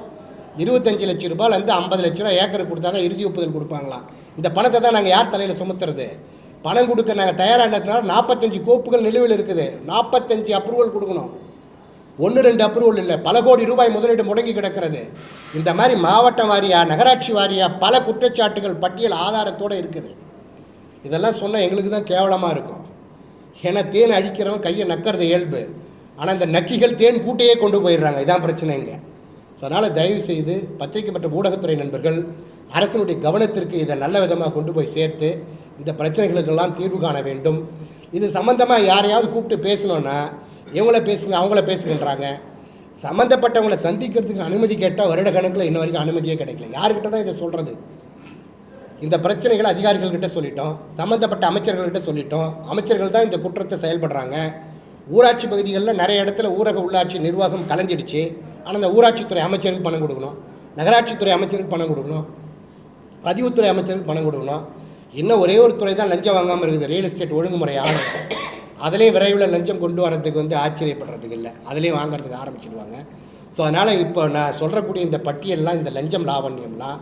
25 லட்சம் ரூபாயிலேருந்து 50 லட்ச ரூபா ஏக்கருக்கு கொடுத்தா தான் இறுதி ஒப்புதல் கொடுப்பாங்களாம். இந்த பணத்தை தான் நாங்கள் யார் தலையில் சுமத்துறது? பணம் கொடுக்க நாங்கள் தயாராக இல்லாததுனால 45 கோப்புகள் நிலுவையில் இருக்குது. 45 அப்ரூவல் கொடுக்கணும். 1-2 அப்ரூவல் இல்லை, பல கோடி ரூபாய் முதலீடு முடங்கி கிடக்கிறது. இந்த மாதிரி மாவட்டம் வாரியாக, நகராட்சி வாரியாக பல குற்றச்சாட்டுகள் பட்டியல் ஆதாரத்தோடு இருக்குது. இதெல்லாம் சொன்னால் எங்களுக்கு தான் கேவலமாக இருக்கும். ஏன்னா தேன் அழிக்கிறவன் கையை நக்கிறது இயல்பு. ஆனால் இந்த நக்கிகள் தேன் கூட்டையே கொண்டு போயிடுறாங்க. இதான் பிரச்சனை இங்கே. ஸோ அதனால் தயவு செய்து பத்திரிகை மற்றும் ஊடகத்துறை நண்பர்கள் அரசினுடைய கவனத்திற்கு இதை நல்ல விதமாக கொண்டு போய் சேர்த்து இந்த பிரச்சனைகளுக்கெல்லாம் தீர்வு காண வேண்டும். இது சம்மந்தமாக யாரையாவது கூப்பிட்டு பேசணுன்னா இவங்கள பேசுங்க, அவங்கள பேசுகின்றாங்க. சம்மந்தப்பட்டவங்களை சந்திக்கிறதுக்கு அனுமதி கேட்டால் வருட கணக்கில் இன்ன வரைக்கும் அனுமதியே கிடைக்கல. யார்கிட்ட தான் இதை சொல்கிறது? இந்த பிரச்சனைகளை அதிகாரிகள்கிட்ட சொல்லிட்டோம், சம்மந்தப்பட்ட அமைச்சர்கள்கிட்ட சொல்லிட்டோம். அமைச்சர்கள் தான் இந்த குற்றத்தை செயல்படுறாங்க. ஊராட்சி பகுதிகளில் நிறைய இடத்துல ஊரக உள்ளாட்சி நிர்வாகம் கலைஞ்சிடுச்சு. ஆனால் அந்த ஊராட்சித்துறை அமைச்சருக்கு பணம் கொடுக்கணும், நகராட்சித்துறை அமைச்சருக்கு பணம் கொடுக்கணும், பதிவுத்துறை அமைச்சருக்கு பணம் கொடுக்கணும். இன்னும் ஒரே ஒரு துறை தான் லஞ்சம் வாங்காமல் இருக்குது, ரியல் எஸ்டேட் ஒழுங்குமுறை ஆணையம். அதுலேயும் விரைவில் லஞ்சம் கொண்டு வரதுக்கு ஆச்சரியப்படுறதுக்கு இல்லை, அதுலேயும் வாங்கிறதுக்கு ஆரம்பிச்சிடுவாங்க. ஸோ அதனால் இப்போ நான் சொல்கிறக்கூடிய இந்த பட்டியல்லாம், இந்த லஞ்சம் லாவண்யம்லாம்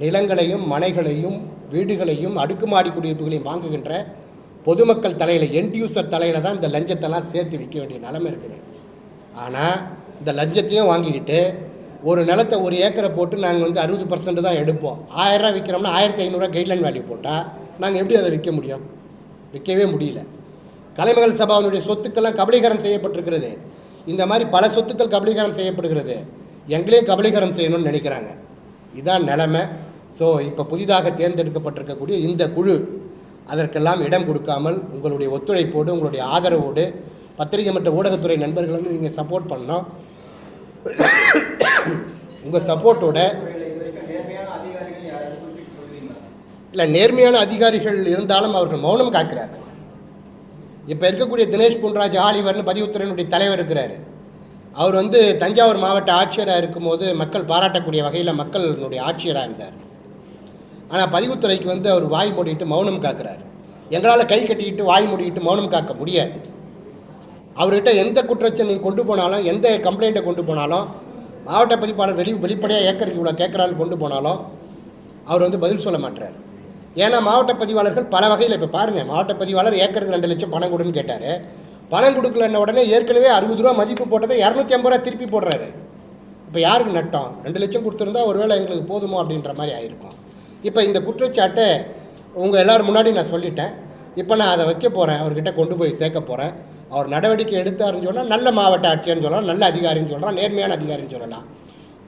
நிலங்களையும் மனைகளையும் வீடுகளையும் அடுக்குமாடி குடியிருப்புகளையும் வாங்குகின்ற பொதுமக்கள் தலையில், எண்ட் யூசர் தலையில் தான் இந்த லஞ்சத்தெல்லாம் சேர்த்து விற்க வேண்டிய நிலைமை இருக்குது. ஆனால் இந்த லஞ்சத்தையும் வாங்கிக்கிட்டு ஒரு நிலத்தை 1 ஏக்கரை போட்டு நாங்கள் 60% தான் எடுப்போம். 1000 ரூபா விற்கிறோம்னா 1500 கைட்லைன் வேல்யூ போட்டால் நாங்கள் எப்படி அதை விற்க முடியும்? விற்கவே முடியல. கலைமகள் சபாவினுடைய சொத்துக்கெல்லாம் கபலீகரம் செய்யப்பட்டிருக்கிறது. இந்த மாதிரி பல சொத்துக்கள் கபலீகரம் செய்யப்படுகிறது. எங்களே கபலீகரம் செய்யணும்னு நினைக்கிறாங்க. இதுதான் நிலைமை. ஸோ இப்போ புதிதாக தேர்ந்தெடுக்கப்பட்டிருக்கக்கூடிய இந்த குழு அதற்கெல்லாம் இடம் கொடுக்காமல் உங்களுடைய ஒத்துழைப்போடு, உங்களுடைய ஆதரவோடு பத்திரிகை மற்றும் ஊடகத்துறை நண்பர்கள் நீங்கள் சப்போர்ட் பண்ணோம். உங்கள் சப்போர்ட்டோட இல்லை, நேர்மையான அதிகாரிகள் இருந்தாலும் அவர்கள் மௌனம் காக்கிறார்கள். இப்போ இருக்கக்கூடிய தினேஷ் பொன்ராஜ் ஆலிவர்னு பதிவுத்துறையினுடைய தலைவர் இருக்கிறார். அவர் தஞ்சாவூர் மாவட்ட ஆட்சியராக இருக்கும்போது மக்கள் பாராட்டக்கூடிய வகையில் மக்களினுடைய ஆட்சியராக இருந்தார். ஆனால் பதிவுத்துறைக்கு அவர் வாய் மூடிட்டு மௌனம் காக்கிறார். எங்களால் கை கட்டிக்கிட்டு வாய் மூடிக்கிட்டு மௌனம் காக்க முடியாது. அவர்கிட்ட எந்த குற்றத்தை நீங்கள் கொண்டு போனாலும், எந்த கம்ப்ளைண்ட்டை கொண்டு போனாலும், மாவட்ட பதிப்பாளர் வெளிப்படையாக ஏக்கருக்கு இவ்வளோ கேட்குறான்னு கொண்டு போனாலும் அவர் பதில் சொல்ல மாட்டார். ஏன்னா மாவட்ட பதிவாளர்கள் பல வகையில், இப்போ பாருங்கள், மாவட்ட பதிவாளர் ஏக்கருக்கு 2 லட்சம் பணம் கொடுன்னு கேட்டார். பணம் கொடுக்கலன்ன உடனே ஏற்கனவே 60 ரூபா மதிப்பு போட்டதை 250 ரூபா திருப்பி போடுறாரு. இப்போ யாருக்கு நட்டம்? 2 லட்சம் கொடுத்துருந்தா ஒருவேளை எங்களுக்கு போதுமோ அப்படின்ற மாதிரி ஆயிருக்கும். இப்போ இந்த குற்றச்சாட்டை உங்கள் எல்லோரும் முன்னாடி நான் சொல்லிட்டேன். இப்போ நான் அதை வைக்க போகிறேன், அவர்கிட்ட கொண்டு போய் சேர்க்க போகிறேன். அவர் நடவடிக்கை எடுத்தாருன்னு சொன்னால் நல்ல மாவட்ட ஆட்சியர்னு சொல்லலாம், நல்ல அதிகாரின்னு சொல்லலாம், நேர்மையான அதிகாரின்னு சொல்லலாம்.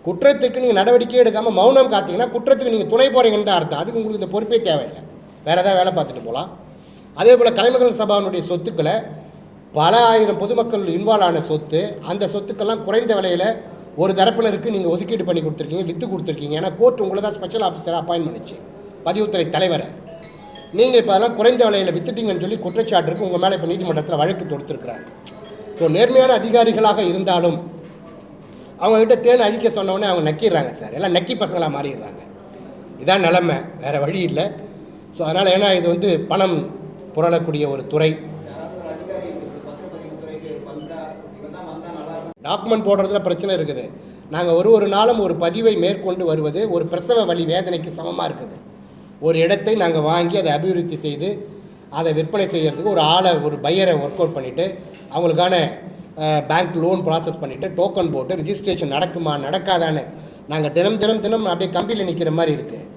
குற்றத்துக்கு நீங்கள் நடவடிக்கையே எடுக்காமல் மௌனம் காத்தீங்கன்னா குற்றத்துக்கு நீங்கள் துணை போகிறீங்கன்னு தான் அர்த்தம். அதுக்கு உங்களுக்கு இந்த பொறுப்பே தேவையில்லை, வேறு ஏதாவது வேலை பார்த்துட்டு போகலாம். அதே போல் கலைமகள் சபாவினுடைய சொத்துக்களை பல ஆயிரம் பொதுமக்கள் இன்வால்வ் ஆன சொத்து, அந்த சொத்துக்கெல்லாம் குறைந்த விலையில் ஒரு தரப்பினருக்கு நீங்கள் ஒதுக்கீடு பண்ணி கொடுத்துருக்கீங்க, விற்று கொடுத்துருக்கீங்க. ஏன்னா கோர்ட் உங்களை தான் ஸ்பெஷல் ஆஃபீஸராக அப்பாயின்ட் பண்ணிச்சு, பதிவுத்துறை தலைவரை. நீங்கள் இப்போ அதெல்லாம் குறைந்த விலையில் வித்துட்டீங்கன்னு சொல்லி குற்றச்சாட்டுக்கு உங்கள் மேலே இப்போ நீதிமன்றத்தில் வழக்கு தொடுத்துருக்குறாங்க. ஸோ நேர்மையான அதிகாரிகளாக இருந்தாலும் அவங்கக்கிட்ட தேன் அழிக்க சொன்னோடனே அவங்க நக்கிடுறாங்க சார், எல்லாம் நக்கி பசங்களாக மாறிடுறாங்க. இதான் நிலமை, வேறு வழி இல்லை. ஸோ அதனால் ஏன்னா இது பணம் புரளக்கூடிய ஒரு துறை. டாக்குமெண்ட் போடுறதுல பிரச்சனை இருக்குது. நாங்கள் ஒரு நாளும் ஒரு பதிவை மேற்கொண்டு வருவது ஒரு பிரசவ வலி வேதனைக்கு சமமாக இருக்குது. ஒரு இடத்தை நாங்கள் வாங்கி அதை அபிவிருத்தி செய்து அதை விற்பனை செய்கிறதுக்கு ஒரு பையரை ஒர்க் அவுட் பண்ணிவிட்டு அவங்களுக்கான பேங்க் லோன் ப்ராசஸ் பண்ணிவிட்டு டோக்கன் போட்டு ரிஜிஸ்ட்ரேஷன் நடக்குமா நடக்காதான்னு நாங்கள் தினம் அப்படியே கம்பியில் நிற்கிற மாதிரி இருக்குது.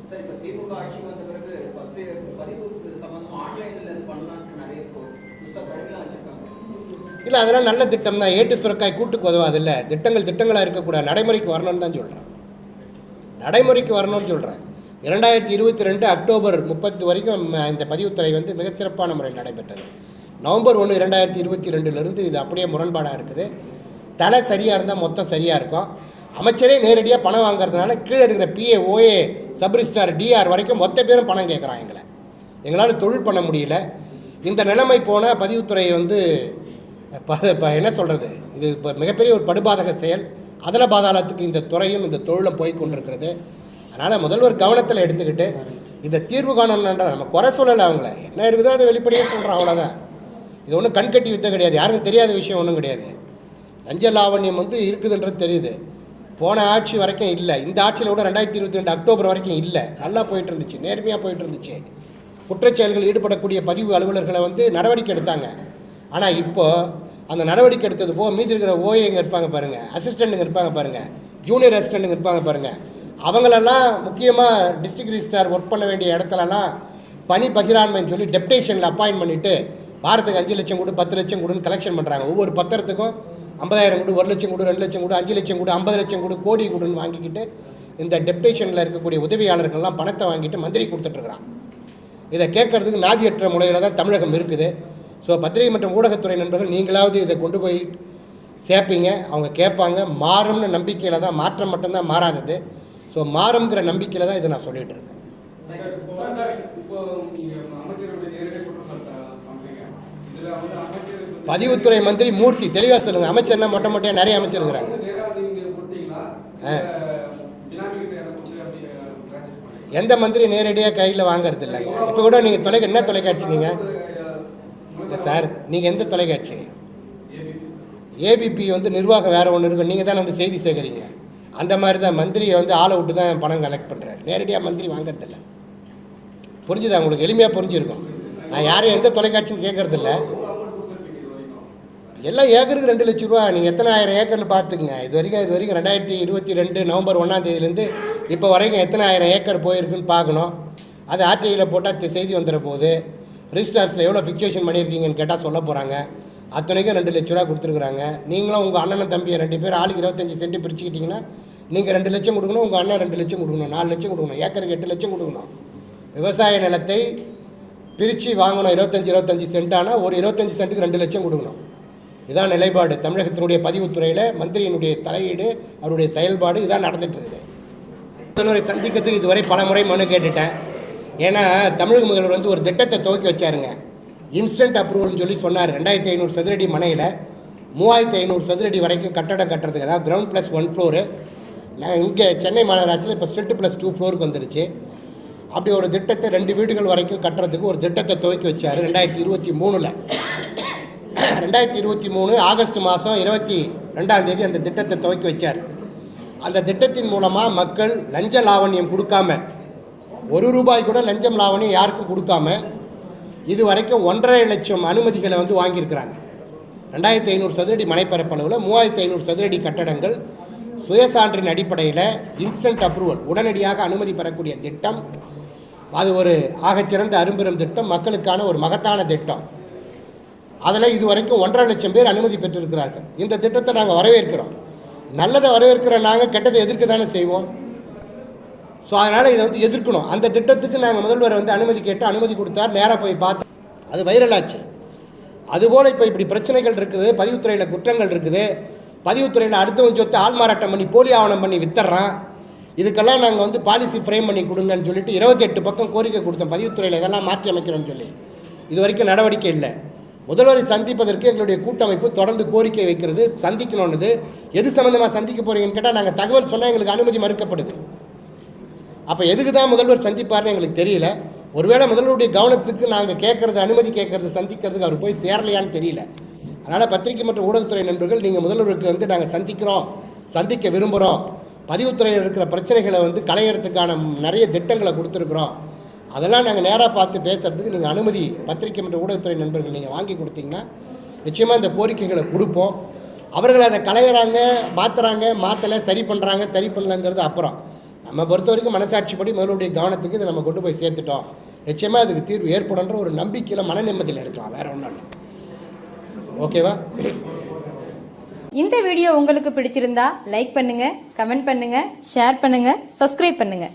இல்லை, அதெல்லாம் நல்ல திட்டம் தான். ஏட்டு சுரக்காய் கூட்டுக்கு உதவாது இல்லை. திட்டங்களாக இருக்கக்கூடாது, நடைமுறைக்கு வரணும்னு தான் சொல்கிறேன். நடைமுறைக்கு வரணும்னு சொல்கிறேன். 2022 அக்டோபர் 30 வரைக்கும் இந்த பதிவுத்துறை மிகச்சிறப்பான முறையில் நடைபெற்றது. நவம்பர் 1, 2022 இது அப்படியே முரண்பாடாக இருக்குது. தலை சரியாக இருந்தால் மொத்தம் சரியாக இருக்கும். அமைச்சரே நேரடியாக பணம் வாங்குறதுனால கீழே இருக்கிற PA, OA, sub registrar, DR வரைக்கும் மொத்த பேரும் பணம் கேட்குறாங்க. எங்களால் தொழில் பண்ண முடியல. இந்த நிலைமை போனால் பதிவுத்துறை என்ன சொல்கிறது, இது இப்போ மிகப்பெரிய ஒரு படுபாதக செயல். அதல பாதாளத்துக்கு இந்த துறையும் இந்த தொழிலும் போய் கொண்டிருக்கிறது. அதனால் முதல்வர் கவனத்தில் எடுத்துக்கிட்டு இதை தீர்வு காணணுன்றதை நம்ம குறை சொல்லலை, அவங்கள என்ன இருக்குதோ அதை வெளிப்படையாக சொல்கிறோம், அவ்வளோதான். இது ஒன்றும் கண்கட்டி வித்த கிடையாது, யாருக்கும் தெரியாத விஷயம் ஒன்றும் கிடையாது. லஞ்ச லாவண்யம் இருக்குதுன்றது தெரியுது. போன ஆட்சி வரைக்கும் இல்லை, இந்த ஆட்சியில் கூட 2022 அக்டோபர் வரைக்கும் இல்லை, நல்லா போயிட்டு இருந்துச்சு, நேர்மையாக போயிட்டு இருந்துச்சு. குற்றச்செயல்கள் ஈடுபடக்கூடிய பதிவு அலுவலர்களை நடவடிக்கை எடுத்தாங்க. ஆனால் இப்போது அந்த நடவடிக்கை எடுத்தது போக மீதி இருக்கிற ஓஏங்க இருப்பாங்க பாருங்கள், அசிஸ்டண்ட்டுங்க இருப்பாங்க பாருங்கள், ஜூனியர் அசிஸ்டண்ட்டுங்க இருப்பாங்க பாருங்கள், அவங்களெல்லாம் முக்கியமாக டிஸ்ட்ரிக்ட் ரிஜிஸ்ட்ரார் ஒர்க் பண்ண வேண்டிய இடத்துலலாம் பணி பகிராண்மைன்னு சொல்லி டெப்டேஷனில் அப்பாயின்ட் பண்ணிவிட்டு வாரத்துக்கு 5 லட்சம் கொடு 10 லட்சம் கொடுன்னு கலெக்ஷன் பண்ணுறாங்க. ஒவ்வொரு பத்திரத்துக்கும் 50,000 கொடு, 1 லட்சம் கொடு, 2 லட்சம் கொடு, 5 லட்சம் கொடு, 50 லட்சம் கொடு, கோடி கொடுன்னு வாங்கிக்கிட்டு இந்த டெப்டேஷனில் இருக்கக்கூடிய உதவியாளர்கள்லாம் பணத்தை வாங்கிட்டு மந்திரி கொடுத்துட்ருக்குறான். இதை கேட்கறதுக்கு நாதியற்ற முறையில் தான் தமிழகம் இருக்குது. ஸோ பத்திரிகை மற்றும் ஊடகத்துறை நண்பர்கள் நீங்களாவது இதை கொண்டு போய் சேர்ப்பீங்க, அவங்க கேட்பாங்க. மாறும்னு நம்பிக்கையில் தான், மாற்றம் மட்டும்தான் மாறாதது. ஸோ மாறுங்கிற நம்பிக்கையில் தான் இதை நான் சொல்லிகிட்டு இருக்கேன். பதிவுத்துறை மந்திரி மூர்த்தி தெளிவாக சொல்லுங்கள், அமைச்சர்னா மொட்டை மொட்டையாக நிறைய அமைச்சர் இருக்கிறாங்க. எந்த மந்திரி நேரடியாக கையில் வாங்கிறது இல்லைங்க. இப்போ கூட நீங்கள் என்ன தொலைக்காட்சி நீங்கள் இல்லை சார், நீங்கள் எந்த தொலைக்காட்சி? ஏபிபி நிர்வாகம் வேறு ஒன்று இருக்கும், நீங்கள் தானே செய்தி சேகரிங்க. அந்த மாதிரி தான் மந்திரியை ஆளை விட்டு தான் பணம் கலெக்ட் பண்ணுறாரு, நேரடியாக மந்திரி வாங்கிறதில்ல. புரிஞ்சுதா உங்களுக்கு? எளிமையாக புரிஞ்சிருக்கும். நான் யாரையும் எந்த தொலைக்காட்சின்னு கேட்குறதில்ல. எல்லாம் ஏக்கருக்கு 2 லட்சம் ரூபா. நீங்கள் எத்தனை ஆயிரம் ஏக்கர்னு பார்த்துக்குங்க. இது வரைக்கும் 2022 நவம்பர் 1ஆம் தேதியிலேருந்து இப்போ வரைக்கும் எத்தனை ஆயிரம் ஏக்கர் போயிருக்குன்னு பார்க்கணும். அது ஆர்டிஐயில் போட்டால் செய்தி வந்துடுற போது ரிஜிஸ்டர்ஸில் எவ்வளோ ஃபிக்சேஷன் பண்ணியிருக்கீங்கன்னு கேட்டால் சொல்ல போகிறாங்க. அத்தனைக்கும் 2 லட்ச ரூபா கொடுத்துருக்குறாங்க. நீங்களும் உங்கள் அண்ணனும் தம்பியை 2 பேர் ஆளுக்கு 25 சென்ட் பிரிச்சுக்கிட்டிங்கன்னா நீங்கள் 2 லட்சம் கொடுக்கணும், உங்கள் அண்ணன் 2 லட்சம் கொடுக்கணும், 4 லட்சம் கொடுக்கணும், ஏக்கருக்கு 8 லட்சம் கொடுக்கணும். விவசாய நிலத்தை பிரித்து வாங்கணும், 25 சென்ட். ஆனால் ஒரு 25 சென்ட்டுக்கு 2 லட்சம் கொடுக்கணும். இதான் நிலைப்பாடு. தமிழகத்தினுடைய பதிவுத்துறையில் மந்திரியினுடைய தலையீடு, அவருடைய செயல்பாடு இதான் நடந்துட்டு இருக்குது. முதல்வரை சந்திக்கிறதுக்கு இதுவரை பல முறை மனு கேட்டுட்டேன். ஏன்னா தமிழக முதல்வர் ஒரு திட்டத்தை துவக்கி வச்சாருங்க. இன்ஸ்டன்ட் அப்ரூவல்னு சொல்லி சொன்னார். 2500 சதுரடி மனையில் 3500 சதுரடி வரைக்கும் கட்டடம் கட்டுறதுக்கு, அதாவது கிரவுண்ட் ப்ளஸ் 1 ஃப்ளோரு. நான் இங்கே சென்னை மாநகராட்சியில் இப்போ ஸ்ட்ரில்ட் ப்ளஸ் 2 ஃப்ளோருக்கு வந்துடுச்சு. அப்படி ஒரு திட்டத்தை 2 வீடுகள் வரைக்கும் கட்டுறதுக்கு ஒரு திட்டத்தை துவக்கி வச்சார் 2023. 2023 ஆகஸ்ட் மாதம் 22ஆம் தேதி அந்த திட்டத்தை துவக்கி வச்சார். அந்த திட்டத்தின் மூலமாக மக்கள் லஞ்ச லாவண்யம் கொடுக்காம, 1 ரூபாய் கூட லஞ்சம் லாவண்யம் யாருக்கும் கொடுக்காம இது வரைக்கும் 1.5 லட்சம் அனுமதிகளை வாங்கியிருக்கிறாங்க. 2500 சதுரடி மனைப்பரப்பளவில் 3500 சதுரடி கட்டடங்கள் சுயசான்றின் அடிப்படையில் இன்ஸ்டன்ட் அப்ரூவல், உடனடியாக அனுமதி பெறக்கூடிய திட்டம். அது ஒரு ஆகச்சிறந்த அரும்பெரும் திட்டம், மக்களுக்கான ஒரு மகத்தான திட்டம். அதில் இது வரைக்கும் 1.5 லட்சம் பேர் அனுமதி பெற்றிருக்கிறார்கள். இந்த திட்டத்தை நாங்கள் வரவேற்கிறோம். நல்லதை வரவேற்கிற நாங்கள் கெட்டதை எதிர்க்க தானே செய்வோம். ஸோ அதனால் இதை எதிர்க்கணும். அந்த திட்டத்துக்கு நாங்கள் முதல்வர் அனுமதி கேட்டு அனுமதி கொடுத்தார். நேராக போய் பார்த்து அது வைரலாச்சு. அதுபோல் இப்போ இப்படி பிரச்சனைகள் இருக்குது, பதிவுத்துறையில் குற்றங்கள் இருக்குது. பதிவுத்துறையில் அடுத்தவங்க சொத்து ஆள்மாறாட்டம் பண்ணி போலி ஆவணம் பண்ணி வித்துறான். இதுக்கெல்லாம் நாங்கள் பாலிசி ஃப்ரேம் பண்ணி கொடுங்கன்னு சொல்லிட்டு 28 பக்கம் கோரிக்கை கொடுத்தோம். பதிவுத்துறையில் இதெல்லாம் மாற்றி அமைக்கிறோன்னு சொல்லி இது வரைக்கும் நடவடிக்கை இல்லை. முதல்வரை சந்திப்பதற்கு எங்களுடைய கூட்டமைப்பு தொடர்ந்து கோரிக்கை வைக்கிறது. சந்திக்கணும்னு எது சம்மந்தமாக சந்திக்க போகிறீங்கன்னு கேட்டால் நாங்கள் தகவல் சொன்னால் எங்களுக்கு அனுமதி மறுக்கப்படுது. அப்போ எதுக்கு தான் முதல்வர் சந்திப்பார்னு எங்களுக்கு தெரியல. ஒருவேளை முதல்வருடைய கவனத்துக்கு நாங்கள் கேட்குறது, அனுமதி கேட்குறது, சந்திக்கிறதுக்கு அவர் போய் சேரலையான்னு தெரியல. அதனால் பத்திரிகை மற்றும் ஊடகத்துறை நண்பர்கள், நீங்கள் முதல்வருக்கு நாங்கள் சந்திக்க விரும்புகிறோம், பதிவுத்துறையில் இருக்கிற பிரச்சனைகளை களையறதுக்கான நிறைய திட்டங்களை கொடுத்துருக்குறோம், அதெல்லாம் நாங்கள் நேராக பார்த்து பேசுகிறதுக்கு நீங்கள் அனுமதி பத்திரிகை மற்றும் ஊடகத்துறை நண்பர்கள் நீங்கள் வாங்கி கொடுத்தீங்கன்னா நிச்சயமாக இந்த கோரிக்கைகளை கொடுப்போம். அவர்கள் அதை களையிறாங்க, மாற்றலை, சரி பண்ணுறாங்க, சரி பண்ணலங்கிறது அப்புறம். நம்ம பொறுத்த வரைக்கும் மனசாட்சிப்படி முதலுடைய கவனத்துக்கு இதை நம்ம கொண்டு போய் சேர்த்துட்டோம். நிச்சயமாக அதுக்கு தீர்வு ஏற்படுன்ற ஒரு நம்பிக்கையில், மன நிம்மதியில் இருக்கலாம், வேறு ஒன்றும் இல்லை. ஓகேவா? இந்த வீடியோ உங்களுக்கு பிடிச்சிருந்தா லைக் பண்ணுங்க, கமெண்ட் பண்ணுங்க, ஷேர் பண்ணுங்க, சப்ஸ்கிரைப் பண்ணுங்க.